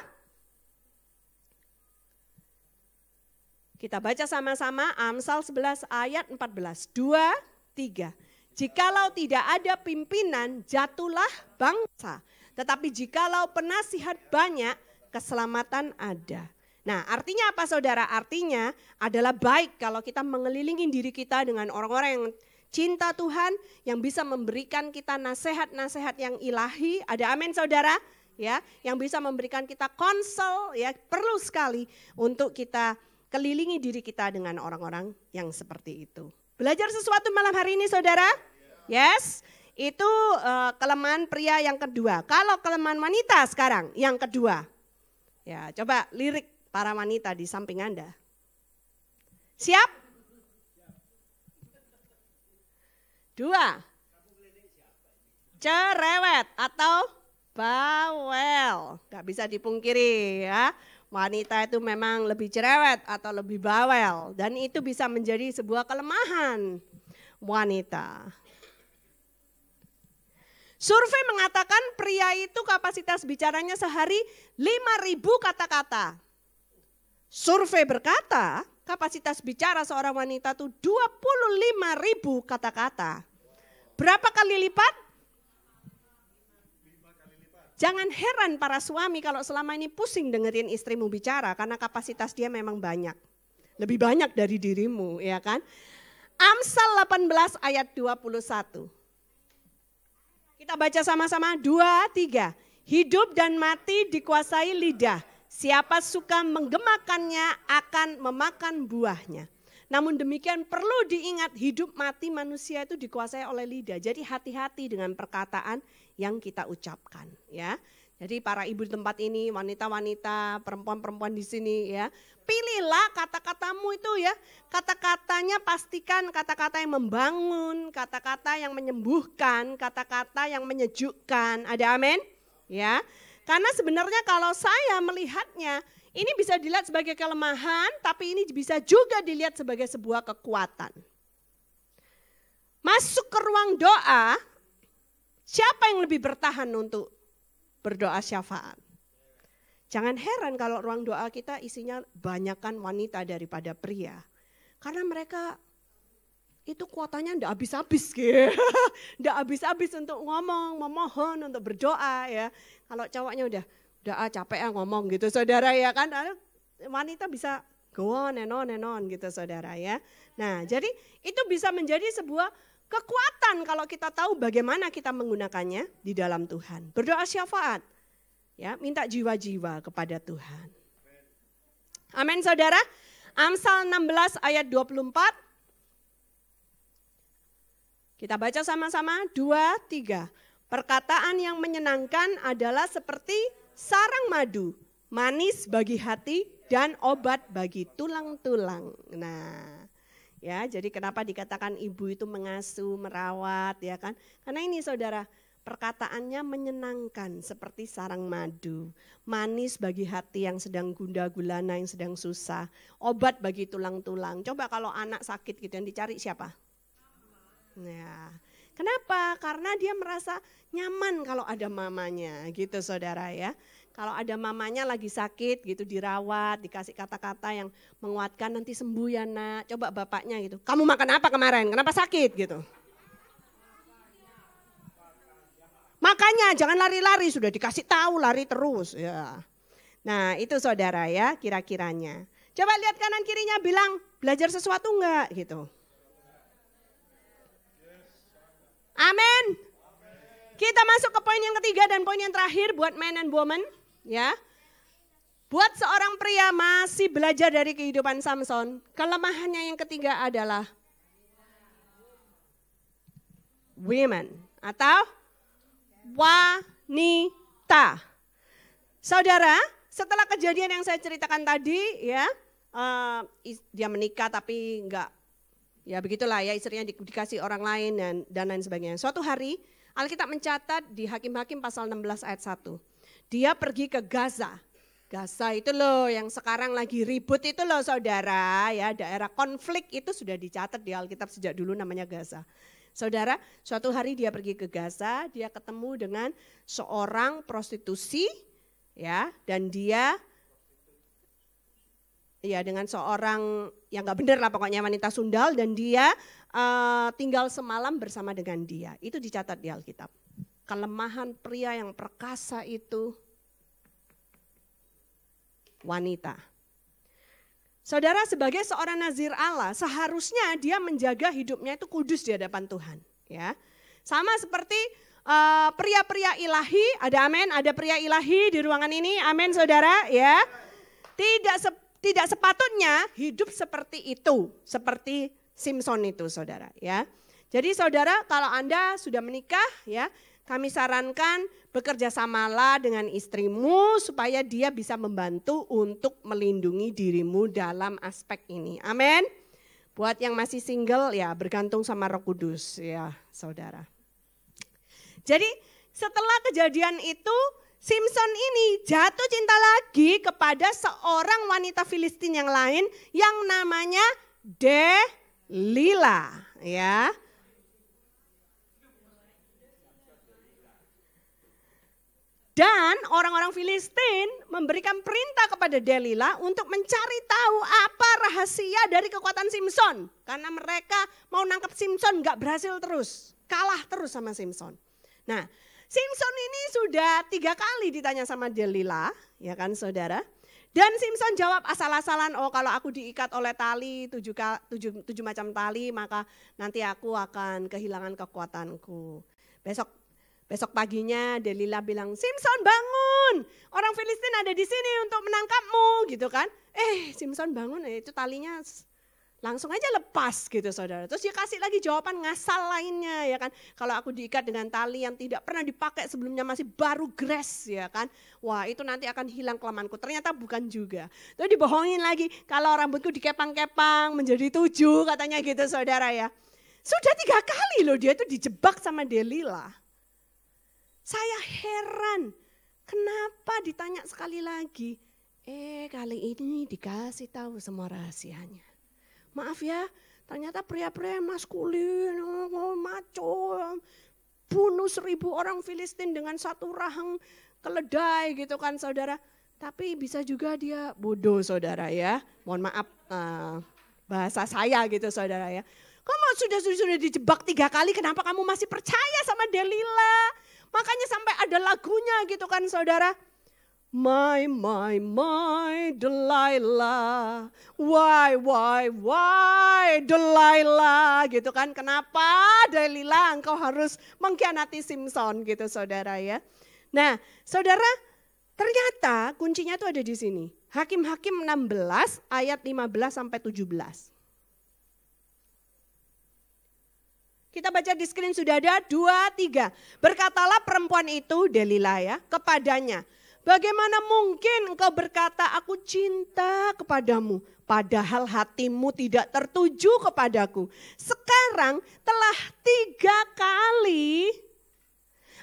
Kita baca sama-sama Amsal 11 ayat 14. 2, 3. Jikalau tidak ada pimpinan jatuhlah bangsa. Tetapi jikalau penasihat banyak keselamatan ada. Nah artinya apa saudara? Artinya adalah baik kalau kita mengelilingi diri kita dengan orang-orang yang cinta Tuhan, yang bisa memberikan kita nasihat-nasihat yang ilahi. Ada amin saudara? Ya, yang bisa memberikan kita konsel, ya perlu sekali untuk kita kelilingi diri kita dengan orang-orang yang seperti itu. Belajar sesuatu malam hari ini saudara? Yes, itu kelemahan pria yang kedua. Kalau kelemahan wanita sekarang yang kedua. Ya, coba lirik para wanita di samping Anda. Siap? 2. Cerewet atau bawel. Gak bisa dipungkiri ya. Wanita itu memang lebih cerewet atau lebih bawel. Dan itu bisa menjadi sebuah kelemahan wanita. Survei mengatakan pria itu kapasitas bicaranya sehari 5.000 kata-kata. Survei berkata kapasitas bicara seorang wanita itu 25.000 kata-kata. Berapa kali lipat? 5 kali lipat. Jangan heran para suami kalau selama ini pusing dengerin istrimu bicara karena kapasitas dia memang banyak. Lebih banyak dari dirimu, ya kan? Amsal 18 ayat 21. Kita baca sama-sama 2, 3. Hidup dan mati dikuasai lidah. Siapa suka menggemakannya akan memakan buahnya. Namun demikian perlu diingat hidup mati manusia itu dikuasai oleh lidah. Jadi hati-hati dengan perkataan yang kita ucapkan, ya. Jadi para ibu di tempat ini, wanita-wanita, perempuan-perempuan di sini ya. Pilihlah kata-katamu itu ya. Kata-katanya pastikan kata-kata yang membangun, kata-kata yang menyembuhkan, kata-kata yang menyejukkan. Ada amin? Ya. Karena sebenarnya kalau saya melihatnya, ini bisa dilihat sebagai kelemahan, tapi ini bisa juga dilihat sebagai sebuah kekuatan. Masuk ke ruang doa, siapa yang lebih bertahan untuk berdoa syafaat? Jangan heran kalau ruang doa kita isinya banyakkan wanita daripada pria. Karena mereka itu kuotanya enggak habis-habis gitu. Enggak habis-habis untuk ngomong, memohon, untuk berdoa ya. Kalau cowoknya udah capek ngomong gitu saudara ya kan. Wanita bisa go on and on gitu saudara ya. Nah jadi itu bisa menjadi sebuah kekuatan kalau kita tahu bagaimana kita menggunakannya di dalam Tuhan. Berdoa syafaat. Ya, minta jiwa-jiwa kepada Tuhan. Amin saudara. Amsal 16 ayat 24. Kita baca sama-sama 2, 3. Perkataan yang menyenangkan adalah seperti sarang madu, manis bagi hati dan obat bagi tulang-tulang. Nah, Ya, jadi kenapa dikatakan ibu itu mengasuh, merawat, ya kan? Karena ini saudara, perkataannya menyenangkan seperti sarang madu, manis bagi hati yang sedang gundah gulana, yang sedang susah, obat bagi tulang-tulang. Coba kalau anak sakit gitu yang dicari siapa? Ya. Kenapa? Karena dia merasa nyaman kalau ada mamanya gitu saudara ya. Kalau ada mamanya lagi sakit gitu dirawat, dikasih kata-kata yang menguatkan, nanti sembuh ya nak. Coba bapaknya gitu, kamu makan apa kemarin? Kenapa sakit gitu? Makanya jangan lari-lari, sudah dikasih tahu lari terus ya. Nah itu saudara ya kira-kiranya. Coba lihat kanan kirinya bilang belajar sesuatu enggak gitu. Amin. Kita masuk ke poin yang ketiga dan poin yang terakhir buat man and woman ya. Buat seorang pria masih belajar dari kehidupan Samson, kelemahannya yang ketiga adalah women atau wanita. Saudara, setelah kejadian yang saya ceritakan tadi ya, dia menikah tapi enggak, ya begitulah ya, istrinya dikasih orang lain dan lain sebagainya. Suatu hari Alkitab mencatat di Hakim-Hakim pasal 16 ayat 1. Dia pergi ke Gaza. Gaza itu loh yang sekarang lagi ribut itu loh saudara ya, daerah konflik itu sudah dicatat di Alkitab sejak dulu namanya Gaza. Saudara, suatu hari dia pergi ke Gaza, dia ketemu dengan seorang prostitusi ya, dan dia ya dengan seorang yang gak bener lah pokoknya wanita sundal, dan dia tinggal semalam bersama dengan dia. Itu dicatat di Alkitab. Kelemahan pria yang perkasa itu wanita. Saudara, sebagai seorang nazir Allah, seharusnya dia menjaga hidupnya itu kudus di hadapan Tuhan. Ya, sama seperti pria-pria ilahi, ada amin, ada pria ilahi di ruangan ini, amin saudara. Ya, tidak sepatutnya hidup seperti itu, seperti Simson itu saudara. Ya, jadi saudara kalau Anda sudah menikah, ya, kami sarankan bekerja samalah dengan istrimu supaya dia bisa membantu untuk melindungi dirimu dalam aspek ini. Amin. Buat yang masih single ya bergantung sama Roh Kudus ya saudara. Jadi setelah kejadian itu Simson ini jatuh cinta lagi kepada seorang wanita Filistin yang lain yang namanya Delila ya. Dan orang-orang Filistin memberikan perintah kepada Delila untuk mencari tahu apa rahasia dari kekuatan Simson. Karena mereka mau nangkap Simson gak berhasil terus, kalah terus sama Simson. Nah, Simson ini sudah 3 kali ditanya sama Delila, ya kan saudara. Dan Simson jawab asal-asalan, oh kalau aku diikat oleh tali, 7 macam tali, maka nanti aku akan kehilangan kekuatanku. Besok paginya Delila bilang, Simson bangun, orang Filistin ada di sini untuk menangkapmu gitu kan. Simson bangun, itu talinya langsung aja lepas gitu saudara. Terus dia kasih lagi jawaban ngasal lainnya ya kan. Kalau aku diikat dengan tali yang tidak pernah dipakai sebelumnya masih baru gres ya kan. Wah itu nanti akan hilang kelemahanku. Ternyata bukan juga. Terus dibohongin lagi kalau rambutku dikepang-kepang menjadi 7 katanya gitu saudara ya. Sudah 3 kali loh dia itu dijebak sama Delila. Saya heran, kenapa ditanya sekali lagi? Kali ini dikasih tahu semua rahasianya. Maaf ya, ternyata pria-pria maskulin, maco, bunuh 1000 orang Filistin dengan 1 rahang keledai gitu kan saudara. Tapi bisa juga dia bodoh saudara ya, mohon maaf bahasa saya gitu saudara ya. Kamu sudah dijebak 3 kali, kenapa kamu masih percaya sama Delila? Makanya sampai ada lagunya gitu kan saudara. My Delilah, why Delilah gitu kan. Kenapa Delilah engkau harus mengkhianati Simson gitu saudara ya. Nah saudara ternyata kuncinya tuh ada di sini. Hakim-Hakim 16 ayat 15 sampai 17. Kita baca di screen sudah ada 2, 3. Berkatalah perempuan itu, Delila ya, kepadanya. Bagaimana mungkin engkau berkata aku cinta kepadamu, padahal hatimu tidak tertuju kepadaku. Sekarang telah 3 kali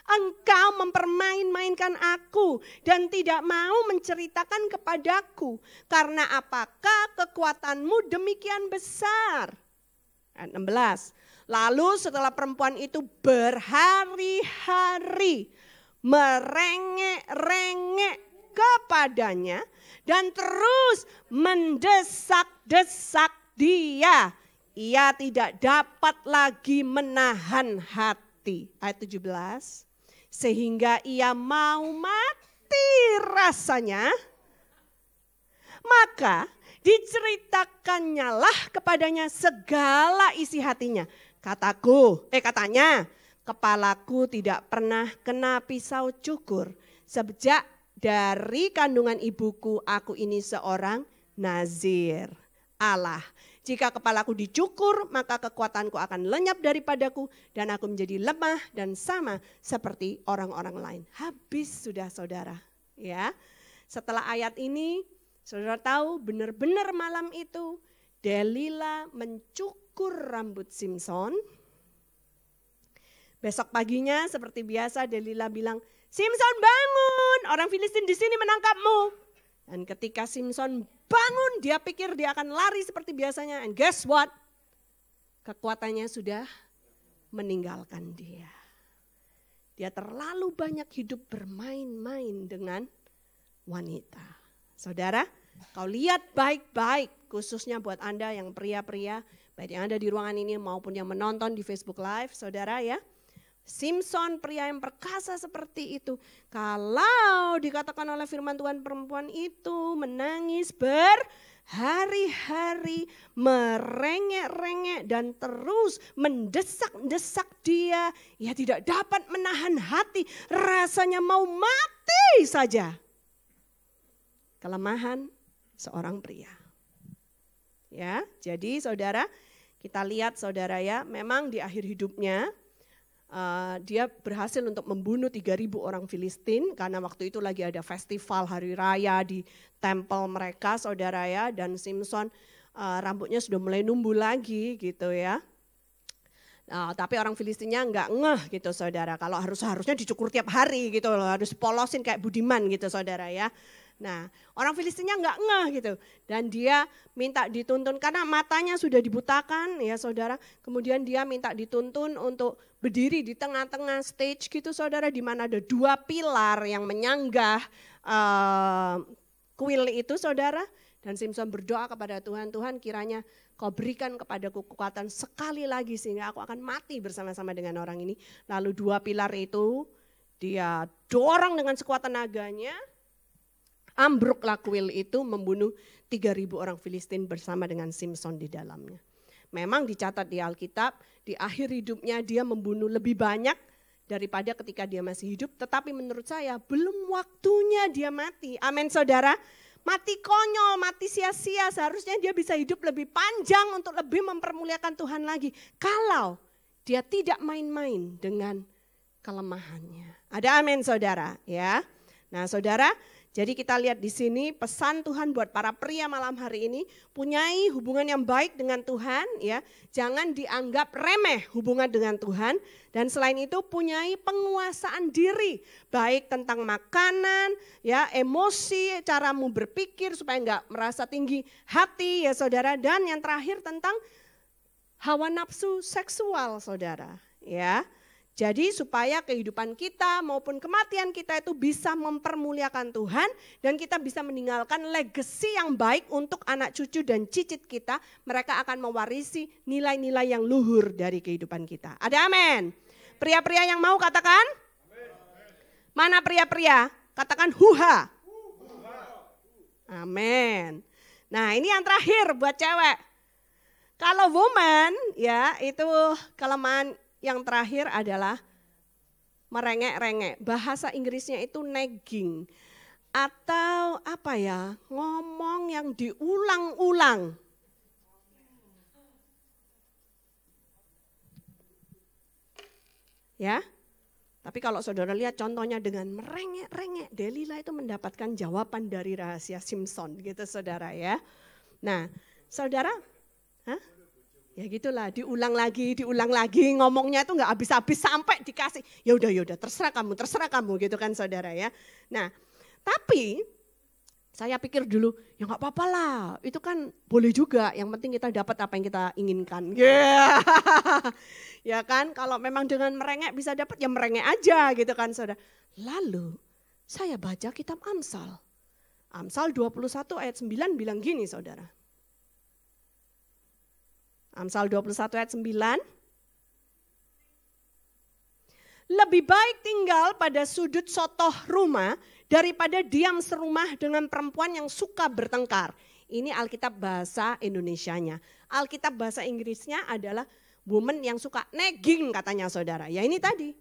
engkau mempermain-mainkan aku dan tidak mau menceritakan kepadaku. Karena apakah kekuatanmu demikian besar? Ayat 16. Lalu setelah perempuan itu berhari-hari merengek-rengek kepadanya dan terus mendesak-desak dia, ia tidak dapat lagi menahan hati. Ayat 17. Sehingga ia mau mati rasanya, maka diceritakannya lah kepadanya segala isi hatinya. Katanya, kepalaku tidak pernah kena pisau cukur. Sejak dari kandungan ibuku aku ini seorang nazir Allah. Jika kepalaku dicukur, maka kekuatanku akan lenyap daripadaku dan aku menjadi lemah dan sama seperti orang-orang lain. Habis sudah saudara. Ya. Setelah ayat ini, saudara tahu benar-benar malam itu Delila mencukur rambut Simson. Besok paginya seperti biasa Delila bilang, "Simson bangun, orang Filistin di sini menangkapmu." Dan ketika Simson bangun, dia pikir dia akan lari seperti biasanya. And guess what? Kekuatannya sudah meninggalkan dia. Dia terlalu banyak hidup bermain-main dengan wanita. Saudara, kau lihat baik-baik, khususnya buat Anda yang pria-pria, baik yang ada di ruangan ini maupun yang menonton di Facebook Live, saudara ya. Simson pria yang perkasa seperti itu, kalau dikatakan oleh firman Tuhan perempuan itu menangis berhari-hari, merengek-rengek dan terus mendesak-desak dia, ia tidak dapat menahan hati, rasanya mau mati saja. Kelemahan seorang pria. Ya, jadi saudara, kita lihat saudara ya, memang di akhir hidupnya dia berhasil untuk membunuh 3.000 orang Filistin karena waktu itu lagi ada festival hari raya di tempel mereka saudara ya, dan Simson rambutnya sudah mulai numbuh lagi gitu ya. Tapi orang Filistinnya enggak ngeh gitu saudara, kalau harusnya dicukur tiap hari gitu loh, harus polosin kayak Budiman gitu saudara ya. Nah, orang Filistinnya enggak ngeh gitu. Dan dia minta dituntun karena matanya sudah dibutakan ya saudara. Kemudian dia minta dituntun untuk berdiri di tengah-tengah stage gitu saudara, di mana ada 2 pilar yang menyanggah kuil itu saudara. Dan Simson berdoa kepada Tuhan, Tuhan kiranya kau berikan kepadaku kekuatan sekali lagi sehingga aku akan mati bersama-sama dengan orang ini. Lalu 2 pilar itu dia dorong dengan sekuat tenaganya. Ambruklah kuil itu membunuh 3.000 orang Filistin bersama dengan Simson di dalamnya. Memang dicatat di Alkitab, di akhir hidupnya dia membunuh lebih banyak daripada ketika dia masih hidup. Tetapi menurut saya belum waktunya dia mati. Amin saudara. Mati konyol, mati sia-sia. Seharusnya dia bisa hidup lebih panjang untuk lebih mempermuliakan Tuhan lagi. Kalau dia tidak main-main dengan kelemahannya. Ada amin saudara ya. Nah saudara, jadi kita lihat di sini pesan Tuhan buat para pria malam hari ini, punyai hubungan yang baik dengan Tuhan ya. Jangan dianggap remeh hubungan dengan Tuhan, dan selain itu punyai penguasaan diri, baik tentang makanan, ya, emosi, caramu berpikir supaya enggak merasa tinggi hati ya saudara, dan yang terakhir tentang hawa nafsu seksual saudara, ya. Jadi supaya kehidupan kita maupun kematian kita itu bisa mempermuliakan Tuhan dan kita bisa meninggalkan legacy yang baik untuk anak cucu dan cicit kita. Mereka akan mewarisi nilai-nilai yang luhur dari kehidupan kita. Ada amin? Pria-pria yang mau katakan? Mana pria-pria? Katakan huha. Amin. Nah ini yang terakhir buat cewek. Kalau woman ya itu kelemahan yang terakhir adalah merengek-rengek. Bahasa Inggrisnya itu nagging. Atau apa ya, ngomong yang diulang-ulang. Ya, tapi kalau saudara lihat contohnya dengan merengek-rengek, Delila itu mendapatkan jawaban dari rahasia Simson gitu saudara ya. Nah, saudara, ya gitulah, diulang lagi, ngomongnya itu nggak habis-habis sampai dikasih. Ya udah, terserah kamu gitu kan saudara ya. Nah, tapi saya pikir dulu, ya nggak apa-apa lah, itu kan boleh juga, yang penting kita dapat apa yang kita inginkan. Yeah. Ya kan, kalau memang dengan merengek bisa dapat, ya merengek aja gitu kan saudara. Lalu saya baca kitab Amsal. Amsal 21 ayat 9 bilang gini saudara. Amsal 21 ayat 9. Lebih baik tinggal pada sudut sotoh rumah daripada diam serumah dengan perempuan yang suka bertengkar. Ini Alkitab bahasa Indonesianya. Alkitab bahasa Inggrisnya adalah woman yang suka nagging katanya saudara. Ya ini tadi.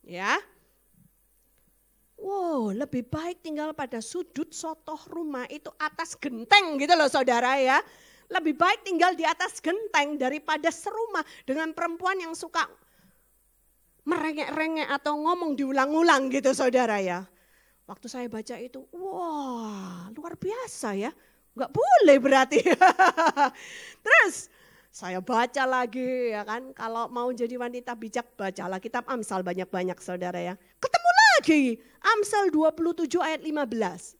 Ya. Wow, lebih baik tinggal pada sudut sotoh rumah itu atas genteng gitu loh saudara ya. Lebih baik tinggal di atas genteng daripada serumah dengan perempuan yang suka merengek-rengek atau ngomong diulang-ulang gitu saudara ya. Waktu saya baca itu, wah luar biasa ya. Nggak boleh berarti. Terus saya baca lagi ya kan. Kalau mau jadi wanita bijak bacalah kitab Amsal banyak-banyak saudara ya. Ketemu lagi Amsal 27 ayat 15.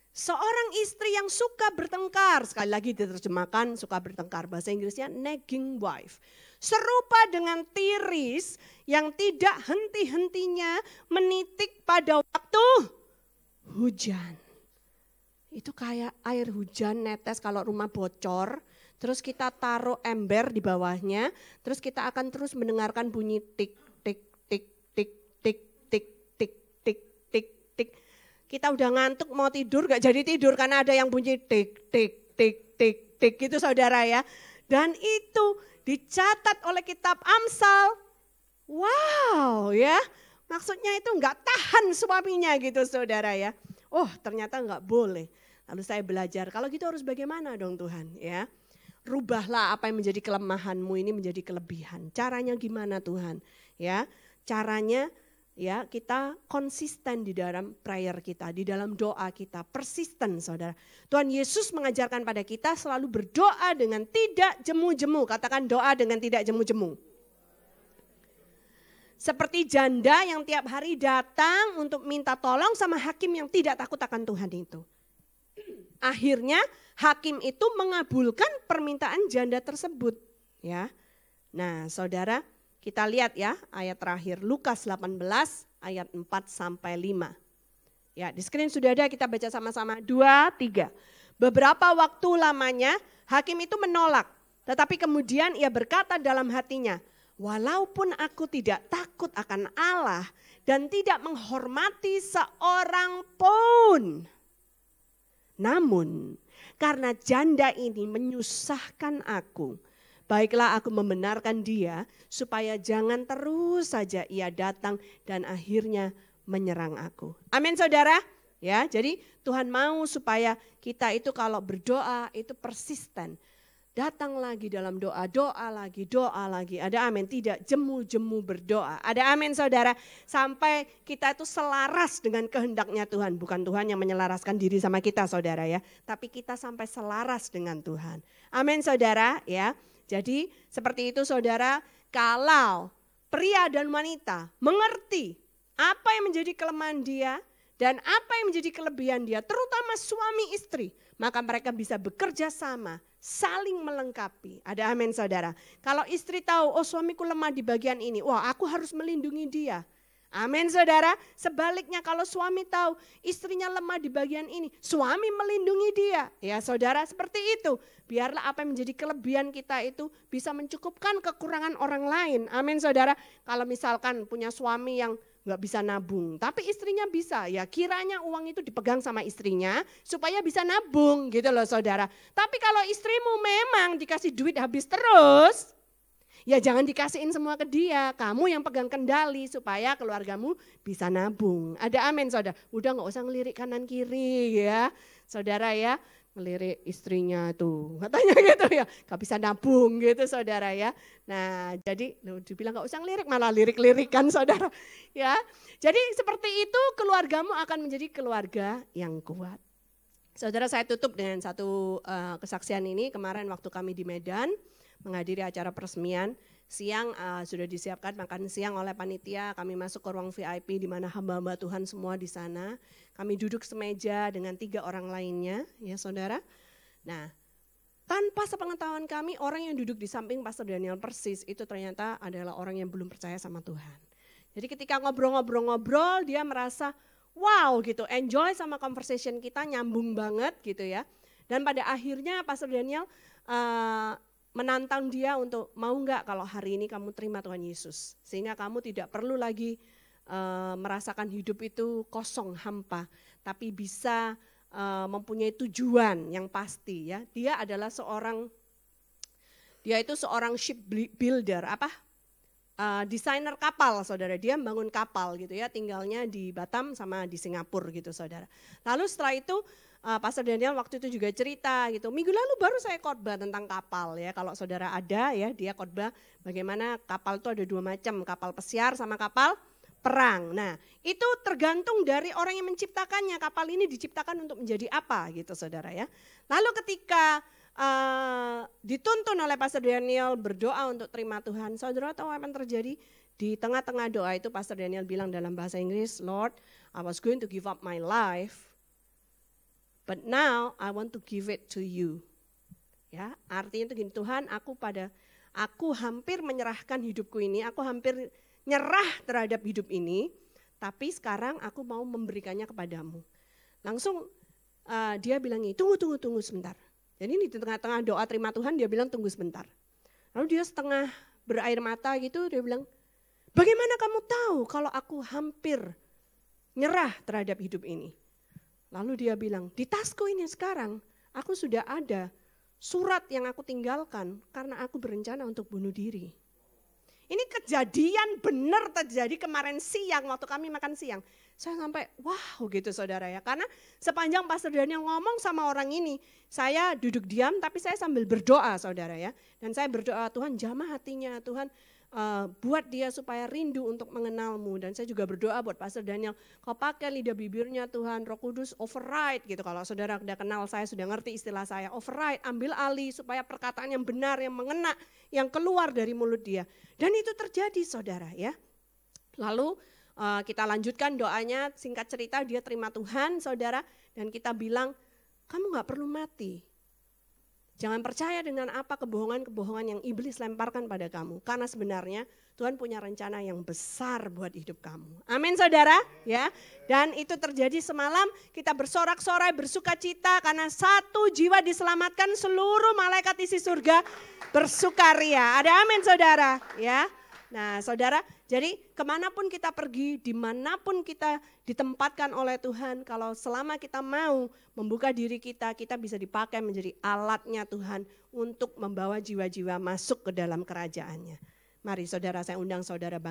Seorang istri yang suka bertengkar, sekali lagi diterjemahkan suka bertengkar, bahasa Inggrisnya nagging wife. Serupa dengan tiris yang tidak henti-hentinya menitik pada waktu hujan. Itu kayak air hujan netes kalau rumah bocor, terus kita taruh ember di bawahnya, terus kita akan terus mendengarkan bunyi tik, tik, tik, tik, tik, tik, tik, tik, tik, tik. Kita udah ngantuk mau tidur gak jadi tidur karena ada yang bunyi tik, tik, tik, tik, tik gitu saudara ya. Dan itu dicatat oleh kitab Amsal. Wow ya, maksudnya itu gak tahan suaminya gitu saudara ya. Oh ternyata gak boleh. Lalu saya belajar, kalau gitu harus bagaimana dong Tuhan ya. Rubahlah apa yang menjadi kelemahanmu ini menjadi kelebihan. Caranya gimana Tuhan ya, caranya ya kita konsisten di dalam prayer kita, di dalam doa kita, persisten saudara. Tuhan Yesus mengajarkan pada kita selalu berdoa dengan tidak jemu-jemu. Katakan doa dengan tidak jemu-jemu. Seperti janda yang tiap hari datang untuk minta tolong sama hakim yang tidak takut akan Tuhan itu. Akhirnya hakim itu mengabulkan permintaan janda tersebut. Ya, nah saudara, kita lihat ya ayat terakhir Lukas 18 ayat 4 sampai 5. Ya, di screen sudah ada, kita baca sama-sama 2, 3. Beberapa waktu lamanya hakim itu menolak, tetapi kemudian ia berkata dalam hatinya, walaupun aku tidak takut akan Allah dan tidak menghormati seorang pun, namun karena janda ini menyusahkan aku, baiklah aku membenarkan dia supaya jangan terus saja ia datang dan akhirnya menyerang aku. Amin saudara. Ya, jadi Tuhan mau supaya kita itu kalau berdoa itu persisten. Datang lagi dalam doa, doa lagi. Ada amin, tidak jemu-jemu berdoa. Ada amin saudara, sampai kita itu selaras dengan kehendaknya Tuhan. Bukan Tuhan yang menyelaraskan diri sama kita saudara ya, tapi kita sampai selaras dengan Tuhan. Amin saudara ya. Jadi seperti itu saudara, kalau pria dan wanita mengerti apa yang menjadi kelemahan dia dan apa yang menjadi kelebihan dia, terutama suami istri, maka mereka bisa bekerja sama, saling melengkapi. Ada amin saudara. Kalau istri tahu, oh suamiku lemah di bagian ini, wah aku harus melindungi dia. Amin saudara. Sebaliknya kalau suami tahu istrinya lemah di bagian ini, suami melindungi dia. Ya saudara, seperti itu. Biarlah apa yang menjadi kelebihan kita itu bisa mencukupkan kekurangan orang lain. Amin saudara. Kalau misalkan punya suami yang nggak bisa nabung, tapi istrinya bisa, ya kiranya uang itu dipegang sama istrinya supaya bisa nabung gitu loh saudara. Tapi kalau istrimu memang dikasih duit habis terus, ya jangan dikasihin semua ke dia, kamu yang pegang kendali supaya keluargamu bisa nabung. Ada amin saudara, udah nggak usah ngelirik kanan kiri ya saudara ya. Ngelirik istrinya tuh, katanya gitu ya, gak bisa nabung gitu saudara ya. Nah jadi dibilang gak usah ngelirik, malah lirik-lirikan saudara ya. Jadi seperti itu keluargamu akan menjadi keluarga yang kuat. Saudara, saya tutup dengan satu kesaksian ini. Kemarin waktu kami di Medan menghadiri acara peresmian, siang sudah disiapkan makan siang oleh panitia. Kami masuk ke ruang VIP di mana hamba-hamba Tuhan semua di sana. Kami duduk semeja dengan 3 orang lainnya, ya saudara. Nah, tanpa sepengetahuan kami, orang yang duduk di samping Pastor Daniel persis itu ternyata adalah orang yang belum percaya sama Tuhan. Jadi ketika ngobrol-ngobrol, dia merasa wow gitu, enjoy sama conversation kita, nyambung banget gitu ya. Dan pada akhirnya Pastor Daniel menantang dia untuk mau enggak kalau hari ini kamu terima Tuhan Yesus. Sehingga kamu tidak perlu lagi merasakan hidup itu kosong, hampa. Tapi bisa mempunyai tujuan yang pasti ya. Dia itu seorang ship builder, desainer kapal, saudara. Dia membangun kapal gitu ya, tinggalnya di Batam sama di Singapura gitu, saudara. Lalu setelah itu Pastor Daniel waktu itu juga cerita gitu, minggu lalu baru saya khotbah tentang kapal ya. Kalau saudara ada ya, dia khotbah bagaimana kapal itu ada 2 macam, kapal pesiar sama kapal perang. Nah, itu tergantung dari orang yang menciptakannya. Kapal ini diciptakan untuk menjadi apa gitu, saudara ya. Lalu ketika dituntun oleh Pastor Daniel berdoa untuk terima Tuhan, saudara tahu apa yang terjadi? Di tengah-tengah doa itu Pastor Daniel bilang dalam bahasa Inggris, Lord, I was going to give up my life, but now I want to give it to you. Ya, artinya itu gini, Tuhan, aku hampir menyerahkan hidupku ini, aku hampir nyerah terhadap hidup ini, tapi sekarang aku mau memberikannya kepadamu. Langsung dia bilang, tunggu sebentar. Jadi di tengah-tengah doa terima Tuhan dia bilang tunggu sebentar. Lalu dia setengah berair mata gitu, dia bilang, bagaimana kamu tahu kalau aku hampir nyerah terhadap hidup ini? Lalu dia bilang, di tasku ini sekarang aku sudah ada surat yang aku tinggalkan karena aku berencana untuk bunuh diri. Ini kejadian benar terjadi kemarin siang waktu kami makan siang. Saya sampai wow gitu saudara ya. Karena sepanjang Pastor Daniel ngomong sama orang ini, saya duduk diam tapi saya sambil berdoa saudara ya. Dan saya berdoa, Tuhan jamah hatinya, Tuhan buat dia supaya rindu untuk mengenalmu. Dan saya juga berdoa buat Pastor Daniel, kau pakai lidah bibirnya Tuhan, Roh Kudus override gitu. Kalau saudara sudah kenal saya, sudah ngerti istilah saya, override, ambil alih supaya perkataan yang benar, yang mengena, yang keluar dari mulut dia. Dan itu terjadi saudara ya. Lalu kita lanjutkan doanya, singkat cerita dia terima Tuhan saudara. Dan kita bilang, kamu gak perlu mati. Jangan percaya dengan apa kebohongan-kebohongan yang iblis lemparkan pada kamu. Karena sebenarnya Tuhan punya rencana yang besar buat hidup kamu. Amin saudara ya. Dan itu terjadi semalam, kita bersorak-sorai, bersuka cita karena 1 jiwa diselamatkan, seluruh malaikat isi surga bersukaria. Ada amin saudara ya. Nah saudara, jadi kemanapun kita pergi, dimanapun kita ditempatkan oleh Tuhan, kalau selama kita mau membuka diri kita, kita bisa dipakai menjadi alatnya Tuhan untuk membawa jiwa-jiwa masuk ke dalam kerajaannya. Mari saudara, saya undang saudara bangkit.